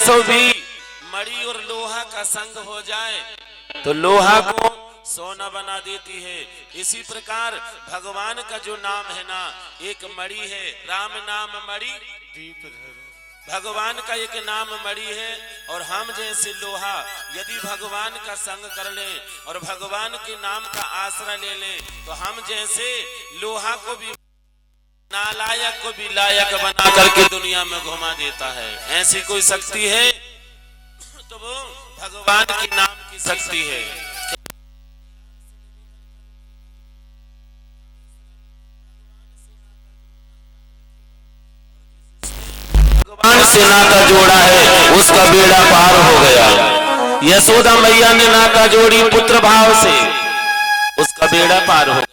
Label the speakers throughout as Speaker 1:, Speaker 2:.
Speaker 1: कैसो भी मणि और लोहा का संग हो जाए तो लोहा को सोना बना देती है। इसी प्रकार भगवान का जो नाम है ना, एक मणि है, राम नाम मणि दीप धरो। भगवान का एक नाम मणि है और हम जैसे लोहा यदि भगवान का संग कर लें और भगवान के नाम का आश्रय ले लें तो हम जैसे लोहा को भी नालायक को भी लायक बना करके दुनिया में घुमा देता है। ऐसी कोई शक्ति है तो वो भगवान के नाम की शक्ति है। भगवान से नाता जोड़ा है उसका बेड़ा पार हो गया। यशोदा मैया ने नाता जोड़ी पुत्र भाव से, उसका बेड़ा पार हो गया।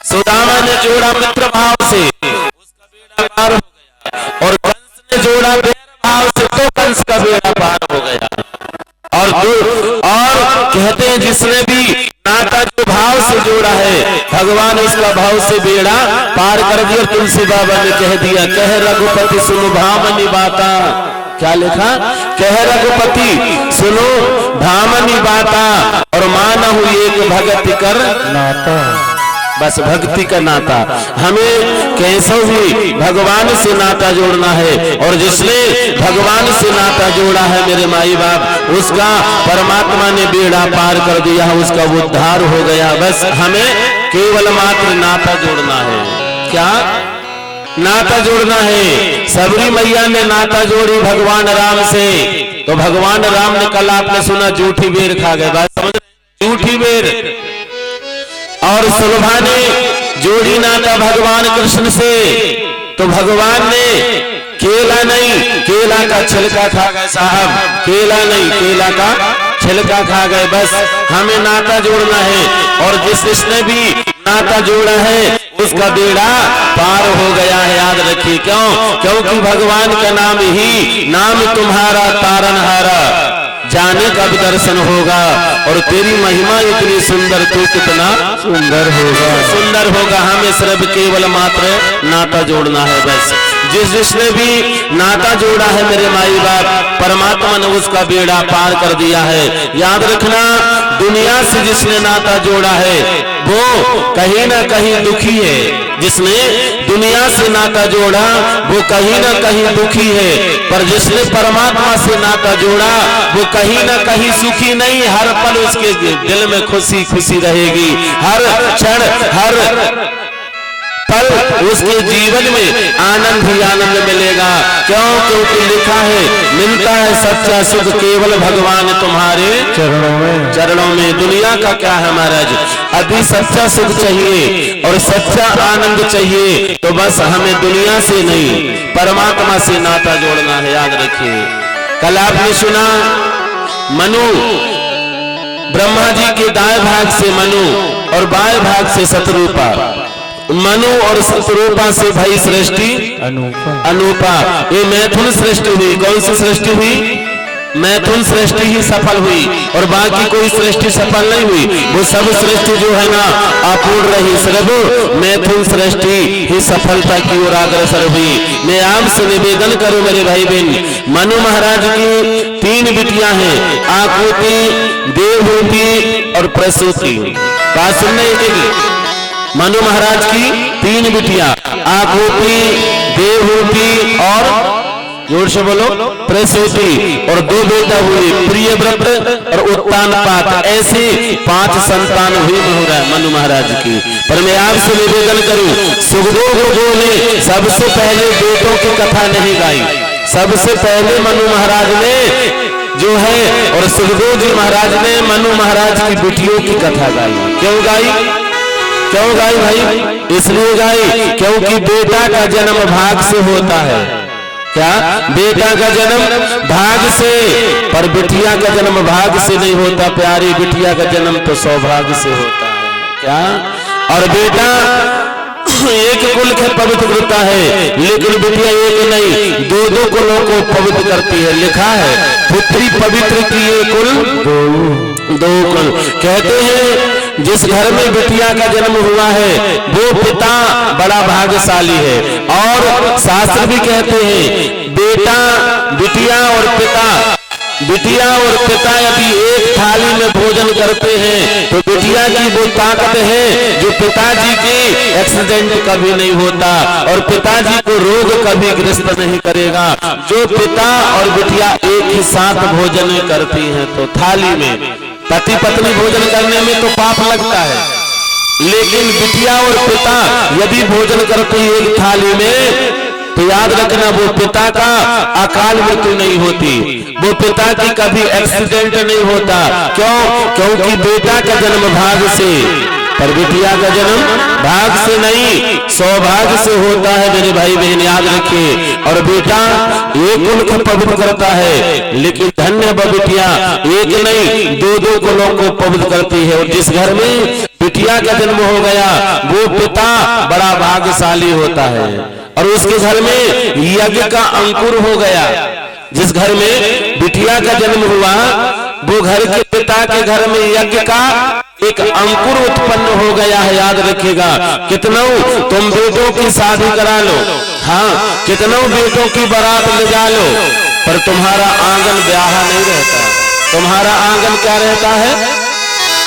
Speaker 1: सुदामा ने जोड़ा मित्र भाव से, उसका बेड़ा पार हो गया। और कंस ने जोड़ा बैर भाव से तो कंस का बेड़ा पार हो गया। और कहते हैं जिसने भी नाता जो भाव से जोड़ा है भगवान उसका भाव से बेड़ा पार कर दिया। तुलसी बाबा ने कह दिया, कह रघुपति सुनो भामनी बाता। क्या लिखा? कह रघुपति सुनो भामनी बाता और मानहु एक भगति कर नाता। बस भक्ति का नाता, हमें कैसे भी भगवान से नाता जोड़ना है। और जिसने भगवान से नाता जोड़ा है मेरे माई बाप, उसका परमात्मा ने बेड़ा पार कर दिया, उसका उद्धार हो गया। बस हमें केवल मात्र नाता जोड़ना है। क्या नाता जोड़ना है? सबरी मैया ने नाता जोड़ी भगवान राम से, तो भगवान राम ने कल आपने सुना जूठी बेर खा गए। बात समझ, जूठी बेर। और सुलभा ने जोड़ी नाता भगवान कृष्ण से, तो भगवान ने केला नहीं, केला का छिलका खा गए साहब, केला नहीं केला का छिलका खा गए। बस हमें नाता जोड़ना है और जिसने भी नाता जोड़ा है उसका बेड़ा पार हो गया है। याद रखिए, क्यों? क्योंकि भगवान का नाम ही नाम तुम्हारा तारनहारा, जाने का भी दर्शन होगा और तेरी महिमा इतनी सुंदर, तू कितना सुंदर होगा, सुंदर होगा। हमें सिर्फ केवल मात्र नाता जोड़ना है। बस जिसने भी नाता जोड़ा है मेरे माई बाप, परमात्मा ने उसका बेड़ा पार कर दिया है। याद रखना, दुनिया से जिसने नाता जोड़ा है वो कहीं ना कहीं दुखी है। जिसने दुनिया से नाता जोड़ा वो कहीं ना कहीं दुखी है, पर जिसने परमात्मा से नाता जोड़ा वो कहीं ना कहीं सुखी नहीं। हर पल उसके दिल में खुशी खुशी रहेगी, हर क्षण हर पल उसके जीवन में आनंद ही आनंद मिलेगा। क्यों? क्योंकि लिखा है मिलता है सच्चा सुख केवल भगवान तुम्हारे चरणों में। दुनिया का क्या है महाराज, अभी सच्चा सुख चाहिए और सच्चा आनंद चाहिए तो बस हमें दुनिया से नहीं परमात्मा से नाता जोड़ना है। याद रखिए, कल आपने सुना मनु, ब्रह्मा जी के दाएं भाग से मनु और बाएं भाग से शत्रुपा। मनु और शत्रुपा से भाई सृष्टि अनूपा। ये मैथुन सृष्टि हुई। कौन सी सृष्टि हुई? मैथुन सृष्टि ही सफल हुई और बाकी कोई सृष्टि सफल नहीं हुई। वो सब सृष्टि जो है ना अपूर्ण रही, सिर्फ मैथुन सृष्टि ही सफलता की ओर अग्रसर हुई। मैं आपसे निवेदन करूं मेरे भाई बहन, मनु महाराज की 3 बिटियां हैं, आकृति, देवहूति और प्रसूति। बात सुनने एक मनु महाराज की 3 बिटियां, आकृति, देवहूति और जोर से बोलो प्रसूति, और 2 बेटा हुए, प्रियव्रत और उत्तानपाद। ऐसे 5 संतान हुई मनु महाराज की। पर मैं आपसे निवेदन करूं, सुखदेव जो ने सबसे पहले बेटों की कथा नहीं गाई, सबसे पहले मनु महाराज ने जो है और सुखदेव जी महाराज ने मनु महाराज की बेटियों की कथा गाई। क्यों गाई? क्यों गाई भाई? इसलिए गाई क्योंकि बेटा का जन्म भाग से होता है। क्या? बेटा का जन्म भाग से, पर बिटिया का जन्म भाग से नहीं होता प्यारी, बिटिया का जन्म तो सौभाग्य से होता है। क्या? और बेटा एक कुल के पवित्र करता है, लेकिन बिटिया एक नहीं 2-2 कुलों को पवित्र करती है। लिखा है पुत्री पवित्र किए कुल 2 कुल। कहते हैं जिस घर में बिटिया का जन्म हुआ है वो पिता बड़ा भाग्यशाली है। और शास्त्र भी कहते हैं बेटा बिटिया और पिता यदि एक थाली में भोजन करते हैं तो बिटिया की वो ताकत है जो पिताजी की एक्सीडेंट कभी नहीं होता और पिताजी को रोग कभी ग्रस्त नहीं करेगा। जो पिता और बिटिया एक ही साथ भोजन करती हैं तो थाली में पति पत्नी भोजन करने में तो पाप लगता है, लेकिन बिटिया और पिता यदि भोजन करते हैं एक थाली में तो याद रखना वो पिता का अकाल मृत्यु नहीं होती, वो पिता की कभी एक्सीडेंट नहीं होता। क्यों? क्योंकि बेटा का जन्म भाग से पर बिटिया का जन्म भाग से नहीं सौभाग्य से होता है। मेरे भाई बहन याद रखिए। और बेटा एक कुल को पवित्र करता है, लेकिन धन्य बिटिया एक नहीं दो कुलों को पवित्र करती है। और जिस घर में बिटिया का जन्म हो गया वो पिता बड़ा भाग्यशाली होता है और उसके घर में यज्ञ का अंकुर हो गया। जिस घर में बिटिया का जन्म हुआ वो घर के पिता के घर में यज्ञ का एक अंकुर उत्पन्न हो गया है। याद रखिएगा। कितनों तुम बेटों की शादी करा लो, हाँ कितनों बेटों की बारात ले जा लो, पर तुम्हारा आंगन ब्याह नहीं रहता। तुम्हारा आंगन क्या रहता है?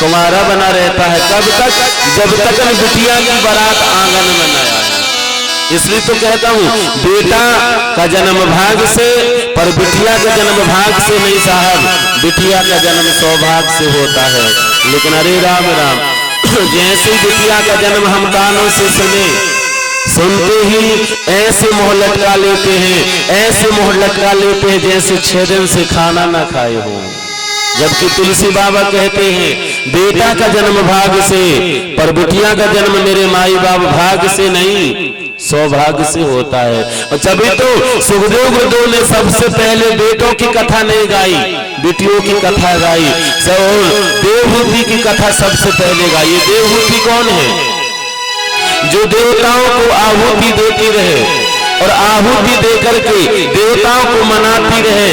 Speaker 1: कुमारा बना रहता है। कब तक? जब तक बिटिया की बारात आंगन में न आए। इसलिए तो कहता हूँ बेटा का जन्म भाग से पर बिटिया का जन्म भाग से नहीं साहब, बिटिया का जन्म सौभाग्य से होता है। लेकिन अरे राम राम, जैसे बिटिया का जन्म हम कानों से सुनते ही ऐसे मोह लटका लेते हैं, ऐसे मोह लटका लेते हैं जैसे 6 दिन से खाना ना खाए हो। जबकि तुलसी बाबा कहते हैं बेटा का जन्म भाग से पर बिटिया का जन्म मेरे माई बाप भाग से नहीं सौभाग्य से होता है। और तभी तो सुखदेव गुरुदेव ने सबसे पहले बेटों की कथा नहीं गाई, बेटियों की कथा गाई। देवहूति की कथा सबसे पहले गाई। ये देवहूति कौन है? जो देवताओं को आहुति देती रहे और आहुति देकर के देवताओं को मनाती रहे,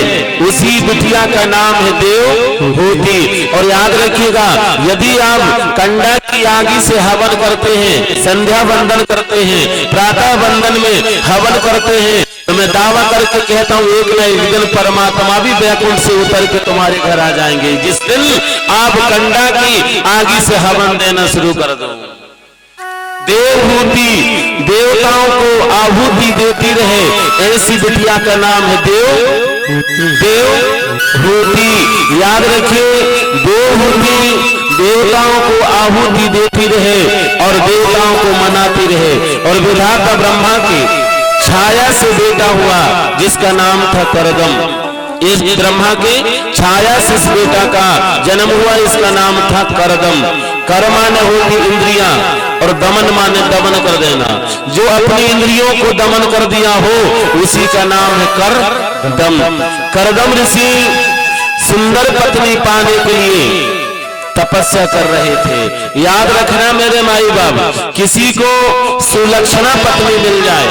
Speaker 1: उसी बिटिया का नाम है देवहूति। और याद रखिएगा यदि आप कंडा की आगी से हवन करते हैं, संध्या वंदन करते हैं, प्रातः वंदन में हवन करते हैं, तो मैं दावा करके कहता हूँ एक न एक दिन परमात्मा भी वैकुंठ से उतर के तुम्हारे घर आ जाएंगे। जिस दिन आप कंडा की आगी से हवन देना शुरू कर दो। देवहूति देवताओं को आहुति देती रहे, ऐसी बिटिया का नाम है देवहूति। याद रखिए देवहूति देवताओं को आहुति देती रहे और देवताओं को मनाती रहे। और विधाता ब्रह्मा की छाया से बेटा हुआ जिसका नाम था करदम। इस ब्रह्मा के छाया से इस बेटा का जन्म हुआ, इसका नाम था करदम। कर माने होती इंद्रियां और दमन माने दमन कर देना। जो अपनी इंद्रियों को दमन कर दिया हो उसी का नाम है करदम। करदम ऋषि सुंदर पत्नी पाने के लिए तपस्या कर रहे थे। याद रखना मेरे माई बाप, किसी को सुलक्षणा पत्नी मिल जाए,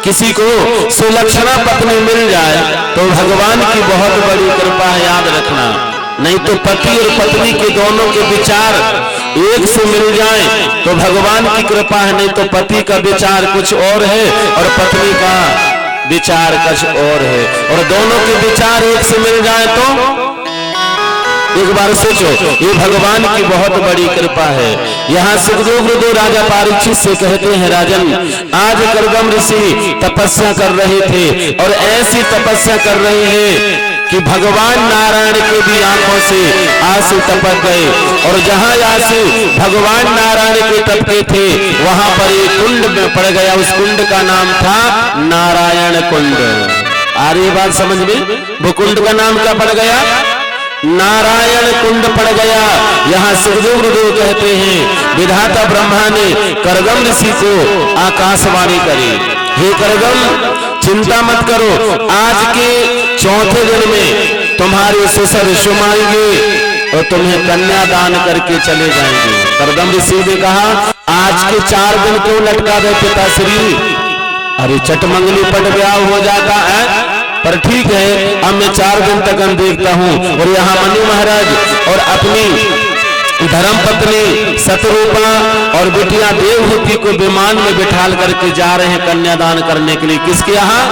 Speaker 1: किसी को सुलक्षणा पत्नी मिल जाए तो भगवान की बहुत बड़ी कृपा है। याद रखना, नहीं तो पति और पत्नी के दोनों के विचार एक से मिल जाए तो भगवान की कृपा है, नहीं तो पति का विचार कुछ और है और पत्नी का विचार कुछ और है। और दोनों के विचार एक से मिल जाए तो एक बार सोचो, ये भगवान की बहुत बड़ी कृपा है। यहाँ सुखदेव गुरुदेव राजा परीक्षित से कहते हैं राजन, आज करदम ऋषि तपस्या कर रहे थे और ऐसी तपस्या कर रहे हैं कि भगवान नारायण के भी आंखों से आंसू टपक गए। और जहाँ आंसू भगवान नारायण के टपके थे वहां पर एक कुंड में पड़ गया। उस कुंड का नाम था नारायण कुंड। आ रही बात समझ में? वो कुंड का नाम क्या पड़ गया? नारायण कुंड पड़ गया। यहाँ सुखदेव गुरुदेव कहते हैं विधाता ब्रह्मा ने करदम ऋषि को आकाशवाणी करी, हे करदम चिंता मत करो, आज के 4थे दिन में तुम्हारे ससुर सुमाएंगे और तुम्हें कन्यादान करके चले जाएंगे। करदम ऋषि ने कहा आज के 4 दिन क्यों लटका दे पिताश्री? अरे चटमंगली पट ब्याह हो जाता है, पर ठीक है अब मैं 4 दिन तक देखता हूँ। और यहाँ मनु महाराज और अपनी धर्म पत्नी शतरूपा और बिटिया देवहूति को विमान में बिठाल करके जा रहे हैं कन्यादान करने के लिए। किसके यहाँ?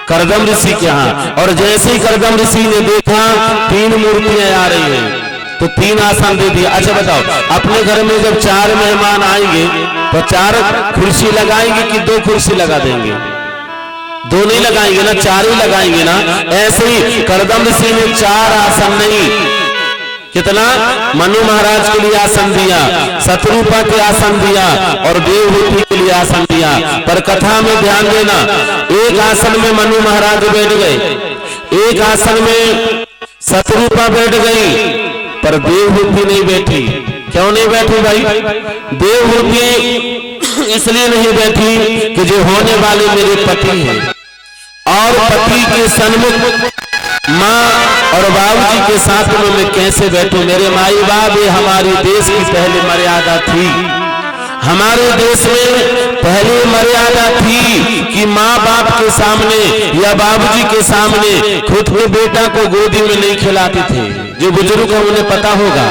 Speaker 1: करदम ऋषि के यहाँ। और जैसे ही करदम ऋषि ने देखा 3 मूर्तियां आ रही हैं तो 3 आसन दे दिया। अच्छा बताओ, अपने घर में जब 4 मेहमान आएंगे तो 4 कुर्सी लगाएंगे कि 2 कुर्सी लगा देंगे? 2 नहीं लगाएंगे ना, 4 ही लगाएंगे ना। ऐसे ही करदम ऋषि ने 4 आसन नहीं, कितना? मनु महाराज के लिए आसन दिया, शतरूपा के आसन दिया और देवहूति के लिए आसन दिया। पर कथा में ध्यान देना, एक आसन में मनु महाराज बैठ गए, एक आसन में शतरूपा बैठ गई, पर देवहूति नहीं बैठी। क्यों नहीं बैठी भाई? देवहूति इसलिए नहीं बैठी कि जो होने वाले मेरे पति हैं और पति के सन्मुख माँ और बाबूजी के साथ में मैं कैसे बैठूं? मेरे माई बाप, ये हमारे देश की पहले मर्यादा थी। हमारे देश में पहले मर्यादा थी कि माँ बाप के सामने या बाबूजी के सामने खुद के बेटा को गोदी में नहीं खिलाते थे। जो बुजुर्ग हैं उन्हें पता होगा,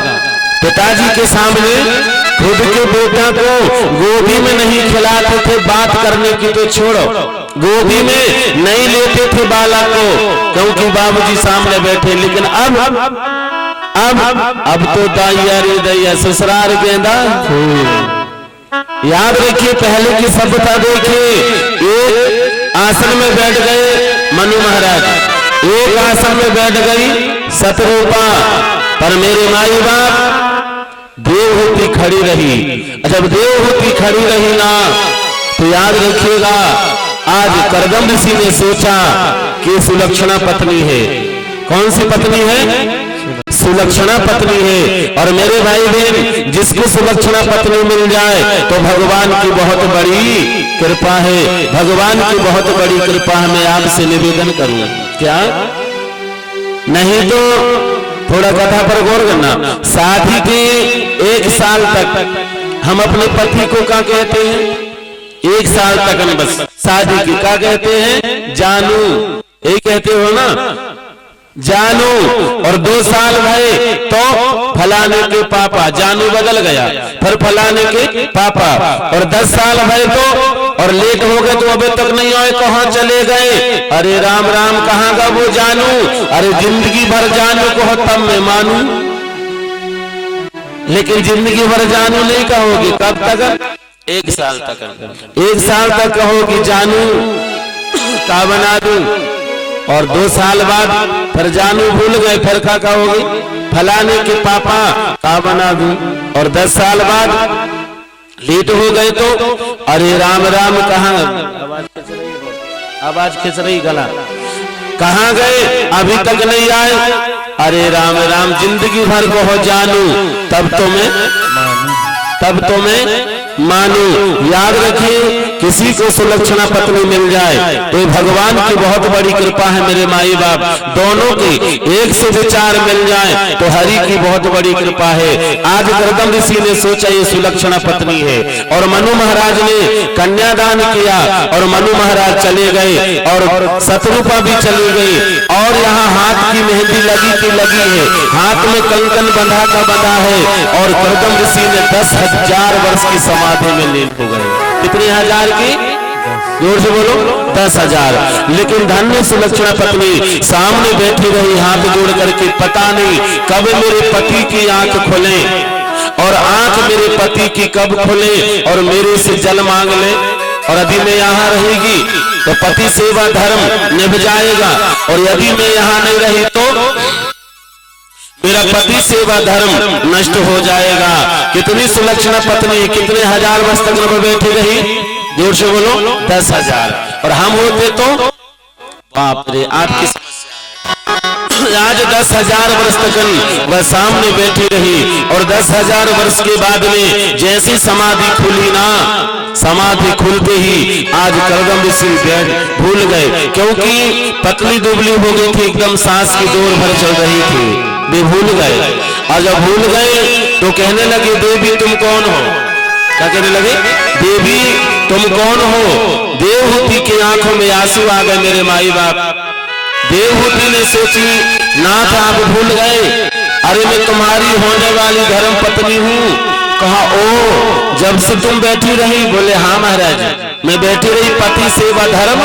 Speaker 1: पिताजी के सामने खुद के बेटा को गोदी में नहीं खिलाते थे। बात करने की तो छोड़ो, गोदी में नहीं लेते थे बालक को, क्योंकि बाबूजी सामने बैठे। लेकिन अब तो दैया रे दैया, ससुराल गेंदा। याद रखिए, पहले की सभ्यता देखिए, एक आसन में बैठ गए मनु महाराज, एक आसन में बैठ गई शतरूपा, पर मेरे माई बाप देवहूति खड़ी रही। जब देवहूति खड़ी रही ना तो याद रखिएगा, आज करदम ऋषि ने सोचा कि सुलक्षणा पत्नी है। कौन सी पत्नी है? सुलक्षणा पत्नी है। और मेरे भाई बहन, जिसको सुलक्षणा पत्नी मिल जाए तो भगवान की बहुत बड़ी कृपा है, भगवान की बहुत बड़ी कृपा है। मैं आपसे निवेदन करूं, क्या नहीं तो थोड़ा कथा पर गौर करना। शादी के 1 साल तक हम अपने पति को क्या कहते हैं? 1 साल तक न, बस शादी की क्या कहते हैं? जानू, यही कहते हो ना, जानू। और 2 साल भरे तो फलाने के पापा, जानू बदल गया, फिर फलाने के पापा। और 10 साल भरे तो, और लेट हो गए तो अभी तक नहीं आए, कहाँ चले गए? अरे राम राम, कहाँ का वो जानू? अरे जिंदगी भर जानू को तब मैं मानू, लेकिन जिंदगी भर जानू नहीं कहोगे। कब तक? 1 साल तक। 1 साल तक कहोगी जानू का बना दूं, और 2 साल बाद फिर जानू भूल गए, फिर क्या कहोगी? फलाने के पापा का बना दूं। और 10 साल बाद लेट हो गए तो अरे राम राम, कहाँ? आवाज खिंच रही गला, कहाँ गए? अभी तक नहीं आए। अरे राम राम, जिंदगी भर कहो जानू, तब तो मैं मानू। याद रखिए, किसी को सुलक्षणा पत्नी मिल जाए तो भगवान की बहुत बड़ी कृपा है। मेरे माई बाप दोनों की 1 से 4 मिल जाए तो हरि की बहुत बड़ी कृपा है। आज करदम ऋषि ने सोचा ये सुलक्षणा पत्नी है, और मनु महाराज ने कन्यादान किया, और मनु महाराज चले गए, और शतरूपा भी चली गई। और यहाँ हाथ की मेहंदी लगी है, हाथ में कंकन बंधा है। और करदम ऋषि ने 10,000 वर्ष की समाधि में लीन हो गए। कितने हजार की? जोर से बोलो, 10,000। लेकिन धन्य सुलक्षणा पत्नी सामने बैठी रही हाथ जोड़ करके। पता नहीं कब मेरे पति की आंख खुले, और आंख मेरे पति की कब खुले और मेरे से जल मांग ले। और यदि मैं यहाँ रहेगी तो पति सेवा धर्म निभ जाएगा, और यदि मैं यहाँ नहीं रही तो मेरा पति सेवा धर्म नष्ट हो जाएगा। कितनी सुलक्षणा पत्नी, कितने 1000 वर्ष तक बैठी रही? जोर से बोलो, 10,000। और हम होते तो बाप रे, आपकी समस्या। आज 10,000 वर्ष तक वह सामने बैठी रही, और 10,000 वर्ष के बाद में जैसी समाधि खुली ना, समाधि खुलते ही आज करदम ऋषि भूल गए, क्योंकि पतली दुबली हो गई थी, एकदम सांस की दौड़ भर चल रही थी, वे भूल गए। और जब भूल गए तो कहने लगे, देवी तुम कौन हो? क्या कहने लगे? देवी तुम कौन हो? देवहूति की आंखों में आंसू आ गए मेरे माई बाप। देवहूति ने सोची, नाथ आप भूल गए अरे मैं तुम्हारी होने वाली धर्म पत्नी हूँ। कहा ओ जब से तुम बैठी रही? बोले हाँ महाराज, मैं बैठी रही, पति सेवा धर्म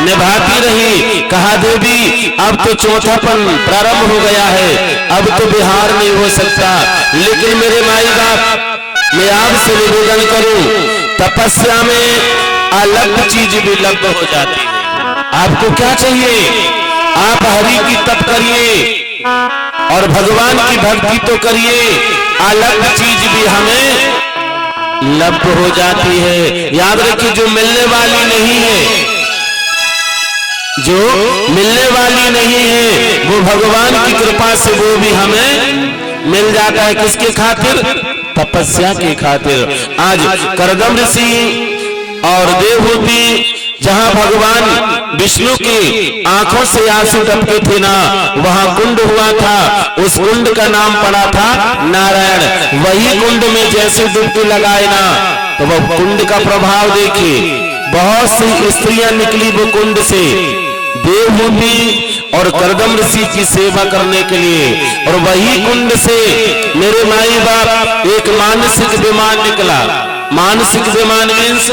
Speaker 1: निभाती रही। कहा देवी अब तो चौथापन प्रारंभ हो गया है, अब तो बिहार नहीं हो सकता, लेकिन मेरे माई बाप मैं आपसे निवेदन करूं, तपस्या में अलग चीज भी लब्ध हो जाती है। आपको क्या चाहिए? आप हरि की तप करिए और भगवान की भक्ति तो करिए, अलग चीज भी हमें लब्ध हो जाती है। याद रखिए जो मिलने वाली नहीं है, जो मिलने वाली नहीं है, वो भगवान की कृपा से वो भी हमें मिल जाता है। किसके खातिर? तपस्या के खातिर। आज करदम ऋषि और देवहूति जहां भगवान विष्णु की आंखों से आंसू टपके थे ना, वहां कुंड हुआ था, उस कुंड का नाम पड़ा था नारायण। वही कुंड में जैसे डुबकी लगाए ना, तो वह कुंड का प्रभाव देखिए, बहुत सी स्त्रियां निकली वो कुंड से देवहूति और करदम ऋषि की सेवा करने के लिए। और वही कुंड से मेरे माई बाप एक मानसिक विमान निकला। मानसिक विमान मीन्स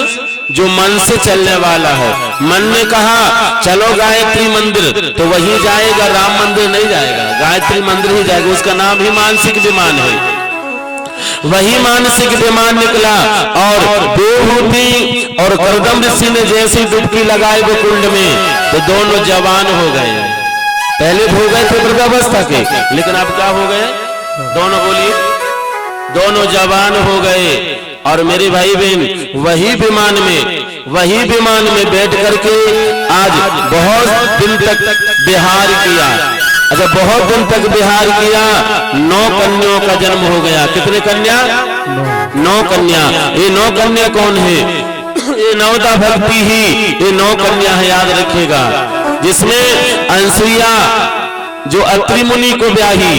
Speaker 1: जो मन से चलने वाला है। मन ने कहा चलो गायत्री मंदिर, तो वही जाएगा, राम मंदिर नहीं जाएगा, गायत्री मंदिर ही जाएगा, उसका नाम ही मानसिक विमान है। वही मानसिक विमान निकला और देवहूति और करदम ऋषि ने जैसी डुबकी लगाई वो कुंड में, तो दोनों जवान हो गए। पहले हो गए थे वृद्धावस्था के, लेकिन अब क्या हो गए? दोनों बोलिए, दोनों जवान हो गए। और मेरे भाई बहन वही विमान में बैठ करके आज बहुत दिन तक विहार किया। अच्छा, बहुत दिन तक विहार किया, 9 कन्याओं का जन्म हो गया। कितने कन्या? 9 कन्या। ये 9 कन्या कौन है? ये नवदा भक्ति ही ये 9 कन्या है, याद रखिएगा। जिसमें अंसुईया जो अत्रि मुनि को ब्याही,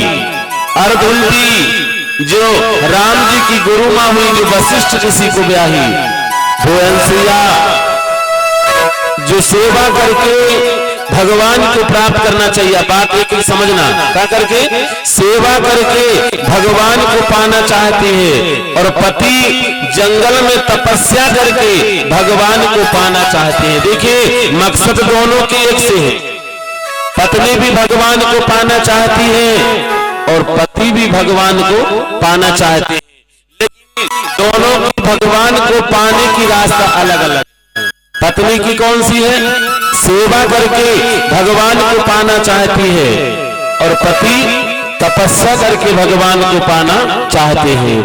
Speaker 1: अर्धुल्टी जो राम जी की गुरु माँ हुई, जो वशिष्ठ ऋषि को ब्याही, वो अंसुईया जो सेवा करके भगवान को प्राप्त करना चाहिए। बात एक ही समझना, क्या करके? सेवा करके भगवान को पाना चाहती है। और पति जंगल में तपस्या करके भगवान को पाना चाहते हैं। देखिए मकसद दोनों के एक से है। पत्नी भी भगवान को पाना चाहती है और पति भी भगवान को पाना चाहते हैं, लेकिन दोनों की भगवान को पाने की रास्ता अलग अलग। पत्नी की कौन सी है? सेवा करके भगवान को पाना चाहती है, और पति तपस्या करके भगवान को पाना चाहते हैं।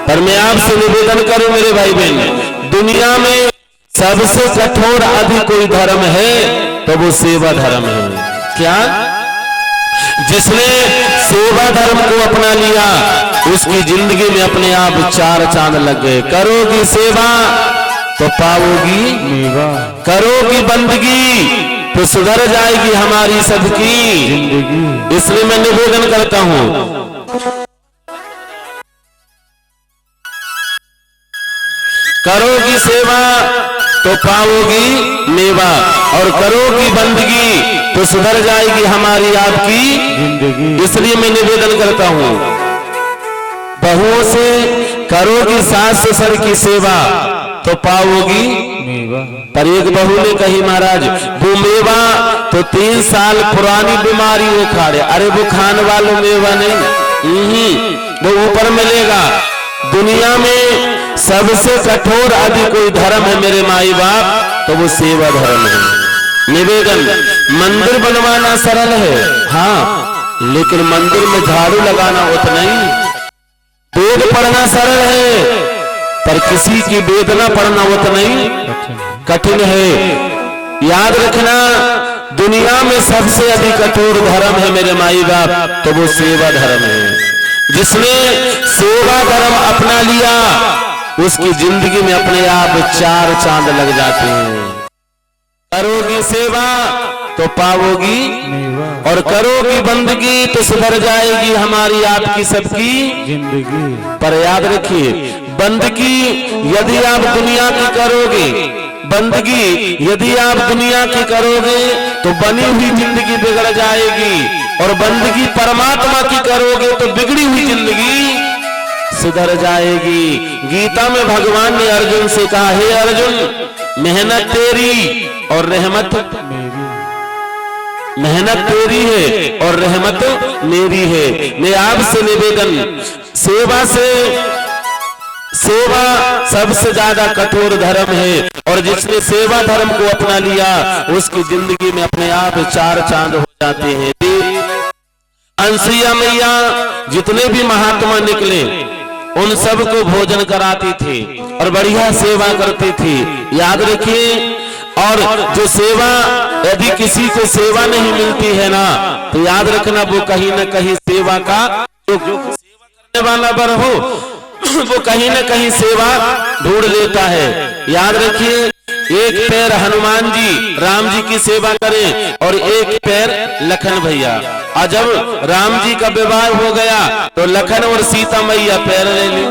Speaker 1: पर मैं आपसे निवेदन करूं मेरे भाई बहन, दुनिया में सबसे कठोर अधिक कोई धर्म है तो वो सेवा धर्म है। क्या? जिसने सेवा धर्म को अपना लिया उसकी जिंदगी में अपने आप 4 चांद लग गए। करोगी सेवा तो पाओगी मेवा, करोगी बंदगी तो सुधर जाएगी हमारी सबकी जिंदगी। इसलिए मैं निवेदन करता हूं, करोगी सेवा तो पाओगी मेवा, और करोगी बंदगी तो सुधर जाएगी हमारी आपकी जिंदगी। इसलिए मैं निवेदन करता हूं, बहुओं से करोगी सास ससुर की सेवा तो पाओगी मेवा। पर एक बहू ने कही महाराज वो मेवा तो 3 साल पुरानी बीमारी वो खा रहे। अरे वो खाने वालों मेवा नहीं, वो ऊपर मिलेगा। दुनिया में सबसे कठोर यदि कोई धर्म है मेरे माई बाप तो वो सेवा धर्म है। निवेदन, मंदिर बनवाना सरल है, हाँ, लेकिन मंदिर में झाड़ू लगाना उतना ही। वेद पढ़ना सरल है, पर किसी की वेदना पढ़ना उतना ही कठिन है। याद रखना, दुनिया में सबसे अधिक कठोर धर्म है मेरे माई बाप तो वो सेवा धर्म है। जिसने सेवा धर्म अपना लिया उसकी जिंदगी में अपने आप 4 चांद लग जाते हैं। करोगी सेवा तो पाओगी और करोगी बंदगी तो सुधर जाएगी हमारी आपकी सबकी जिंदगी। पर याद रखिए, बंदगी यदि आप दुनिया की करोगे, बंदगी यदि आप दुनिया की करोगे तो बनी हुई जिंदगी बिगड़ जाएगी। और बंदगी परमात्मा की करोगे तो बिगड़ी हुई जिंदगी सुधर जाएगी। गीता में भगवान ने अर्जुन से कहा, हे अर्जुन, मेहनत तेरी और रहमत मेरी, मेहनत तेरी है और रहमत मेरी है। मैं आपसे निवेदन, सेवा सबसे ज्यादा कठोर धर्म है, और जिसने सेवा धर्म को अपना लिया उसकी जिंदगी में अपने आप 4 चांद हो जाते हैं। अनसुईया मैया जितने भी महात्मा निकले उन सबको भोजन कराती थी और बढ़िया सेवा करती थी, याद रखिए। और जो सेवा, यदि किसी को सेवा नहीं मिलती है ना, तो याद रखना वो कहीं ना कहीं सेवा का, जो सेवा करने वाला बर हो वो कहीं ना कहीं सेवा ढूंढ लेता है। याद रखिए, एक पैर हनुमान जी राम जी की सेवा करें और एक पैर लखन भैया। और जब राम जी का विवाह हो गया तो लखन और सीता मैया पैर ले ली।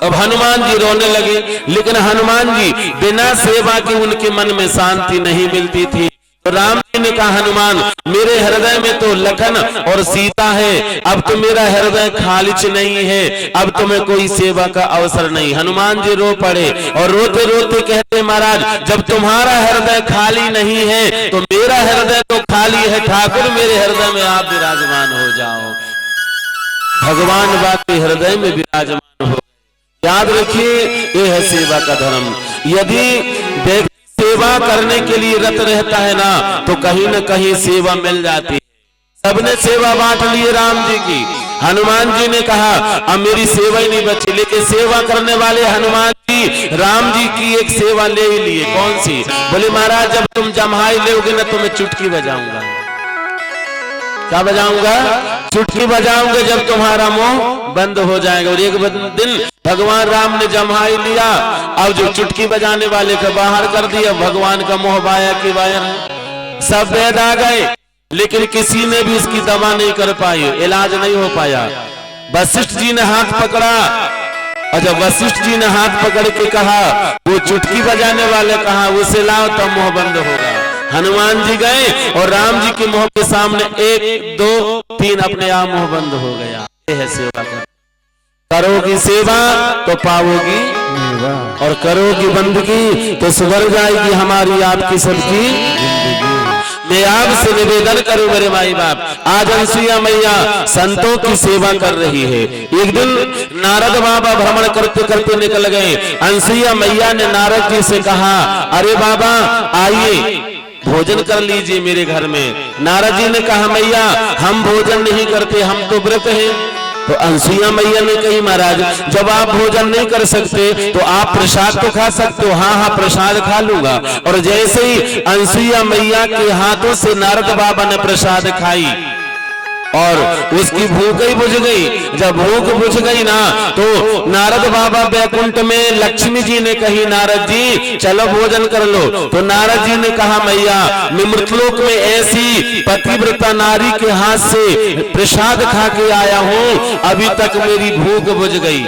Speaker 1: अब हनुमान जी रोने लगे, लेकिन हनुमान जी बिना सेवा के उनके मन में शांति नहीं मिलती थी। तो राम जी ने कहा, हनुमान, मेरे हृदय में तो लखन और सीता है, अब तो मेरा हृदय खालिच नहीं है, अब तो मैं कोई सेवा का अवसर नहीं। हनुमान जी रो पड़े और रोते रोते कहते, महाराज, जब तुम्हारा हृदय खाली नहीं है तो मेरा हृदय तो खाली है। ठाकुर, मेरे हृदय में आप विराजमान हो जाओ। भगवान बाकी हृदय में विराजमान हो। याद रखिए, ये है सेवा का धर्म। यदि व्यक्ति सेवा करने के लिए रत रहता है ना, तो कहीं न कहीं सेवा मिल जाती है। सबने सेवा बांट ली राम जी की। हनुमान जी ने कहा, अब मेरी सेवा ही नहीं बची, लेकिन सेवा करने वाले हनुमान जी राम जी की एक सेवा ले ही लिए। कौन सी? बोले, महाराज, जब तुम जम्हाई लोगे ना तो मैं चुटकी बजाऊंगा। क्या बजाऊंगा? चुटकी बजाऊंगा जब तुम्हारा मुंह बंद हो जाएगा। और एक दिन भगवान राम ने जम्हाई लिया, अब जो चुटकी बजाने वाले को बाहर कर दिया, भगवान का मुंह बाया की बाया। सब वैद आ गए, लेकिन किसी ने भी इसकी दवा नहीं कर पाई, इलाज नहीं हो पाया। वशिष्ठ जी ने हाथ पकड़ा, और जब वशिष्ठ जी ने हाथ पकड़ के कहा, वो चुटकी बजाने वाले कहा, उसे लाओ तब मुंह बंद होगा। हनुमान जी गए और राम जी के मुंह के सामने 1 2 3 अपने आप मुंह बंद हो गया। ये है सेवा का। करोगी सेवा तो पाओगी मेवा, और करोगी बंदगी तो सुधर जाएगी हमारी आपकी सबकी जिंदगी। मैं आपसे निवेदन करूं मेरे माई बाप, आज अनसुईया मैया संतों की सेवा कर रही है। एक दिन नारद बाबा भ्रमण करते करते निकल गए। अनसुईया मैया ने नारद जी से कहा, अरे बाबा, आइए भोजन कर लीजिए मेरे घर में। नारद जी ने कहा, मैया, हम भोजन नहीं करते, हम तो व्रत हैं। तो अनसुईया मैया ने कही, महाराज, जब आप भोजन नहीं कर सकते तो आप प्रसाद तो खा सकते हो। हाँ हाँ, प्रसाद खा लूंगा। और जैसे ही अनसुईया मैया के हाथों से नारद बाबा ने प्रसाद खाई और उसकी भूख ही बुझ गई। जब भूख बुझ गई ना, तो नारद बाबा बैकुंठ में लक्ष्मी जी ने कही, नारद जी चलो भोजन कर लो। तो नारद जी ने कहा, मैया, मैं मृतलोक में ऐसी पतिव्रता नारी के हाथ से प्रसाद खा के आया हूँ, अभी तक मेरी भूख बुझ गई।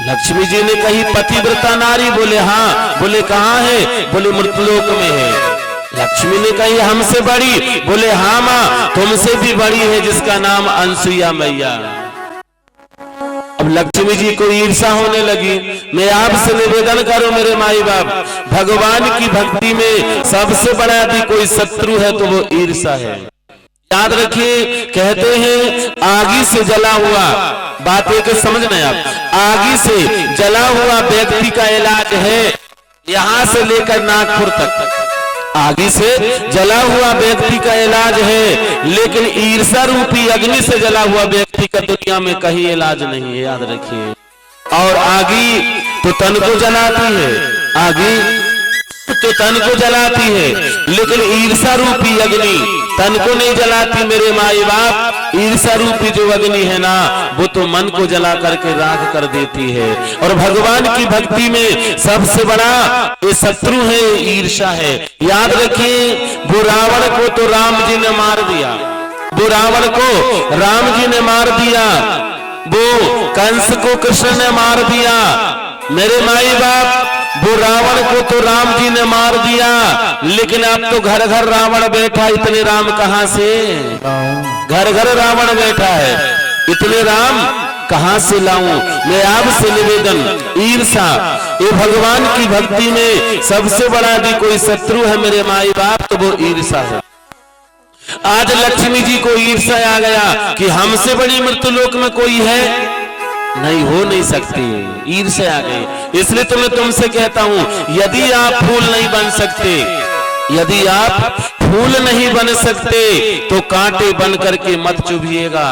Speaker 1: लक्ष्मी जी ने कही, पतिव्रता नारी? बोले हाँ। बोले कहाँ है? बोले मृतलोक में है। लक्ष्मी ने कही, हमसे बड़ी? बोले हाँ माँ, तुमसे भी बड़ी है, जिसका नाम अनसुईया मैया। अब लक्ष्मी जी को ईर्षा होने लगी। मैं आपसे निवेदन करूं मेरे माई बाप, भगवान की भक्ति में सबसे बड़ा यदि कोई शत्रु है तो वो ईर्षा है। याद रखिए, कहते हैं आगी से जला हुआ, बात एक समझना आप, आगी से जला हुआ व्यक्ति का इलाज है यहां से लेकर नागपुर तक। आगी से जला हुआ व्यक्ति का इलाज है, लेकिन ईर्षा रूपी अग्नि से जला हुआ व्यक्ति का दुनिया में कहीं इलाज नहीं है। याद रखिए। और आगी तो तन को जलाती है, आगी तो तन को जलाती है, लेकिन ईर्षा रूपी अग्नि तन को नहीं जलाती मेरे माई बाप। ईर्षा रूपी जो अग्नि है ना, वो तो मन को जला करके राख कर देती है। और भगवान की भक्ति में सबसे बड़ा ये शत्रु है, ईर्षा है। याद रखिए, वो रावण को तो राम जी ने मार दिया, वो रावण को राम जी ने मार दिया, वो कंस को कृष्ण ने मार दिया। मेरे माई बाप, वो रावण को तो राम जी ने मार दिया, लेकिन अब तो घर घर रावण बैठा, इतने राम कहां से? घर घर रावण बैठा है, इतने राम कहां से लाऊं? मैं आपसे निवेदन, ईर्षा, ये भगवान की भक्ति में सबसे बड़ा भी कोई शत्रु है मेरे माई बाप, तो वो ईर्षा है। आज लक्ष्मी जी को ईर्षा आ गया कि हमसे बड़ी मृत्युलोक में कोई है नहीं, हो नहीं सकती, ईर्ष्या आ गई। इसलिए तो मैं तुमसे कहता हूं, यदि आप फूल नहीं बन सकते, यदि आप फूल नहीं बन सकते तो कांटे बन करके मत चुभिएगा।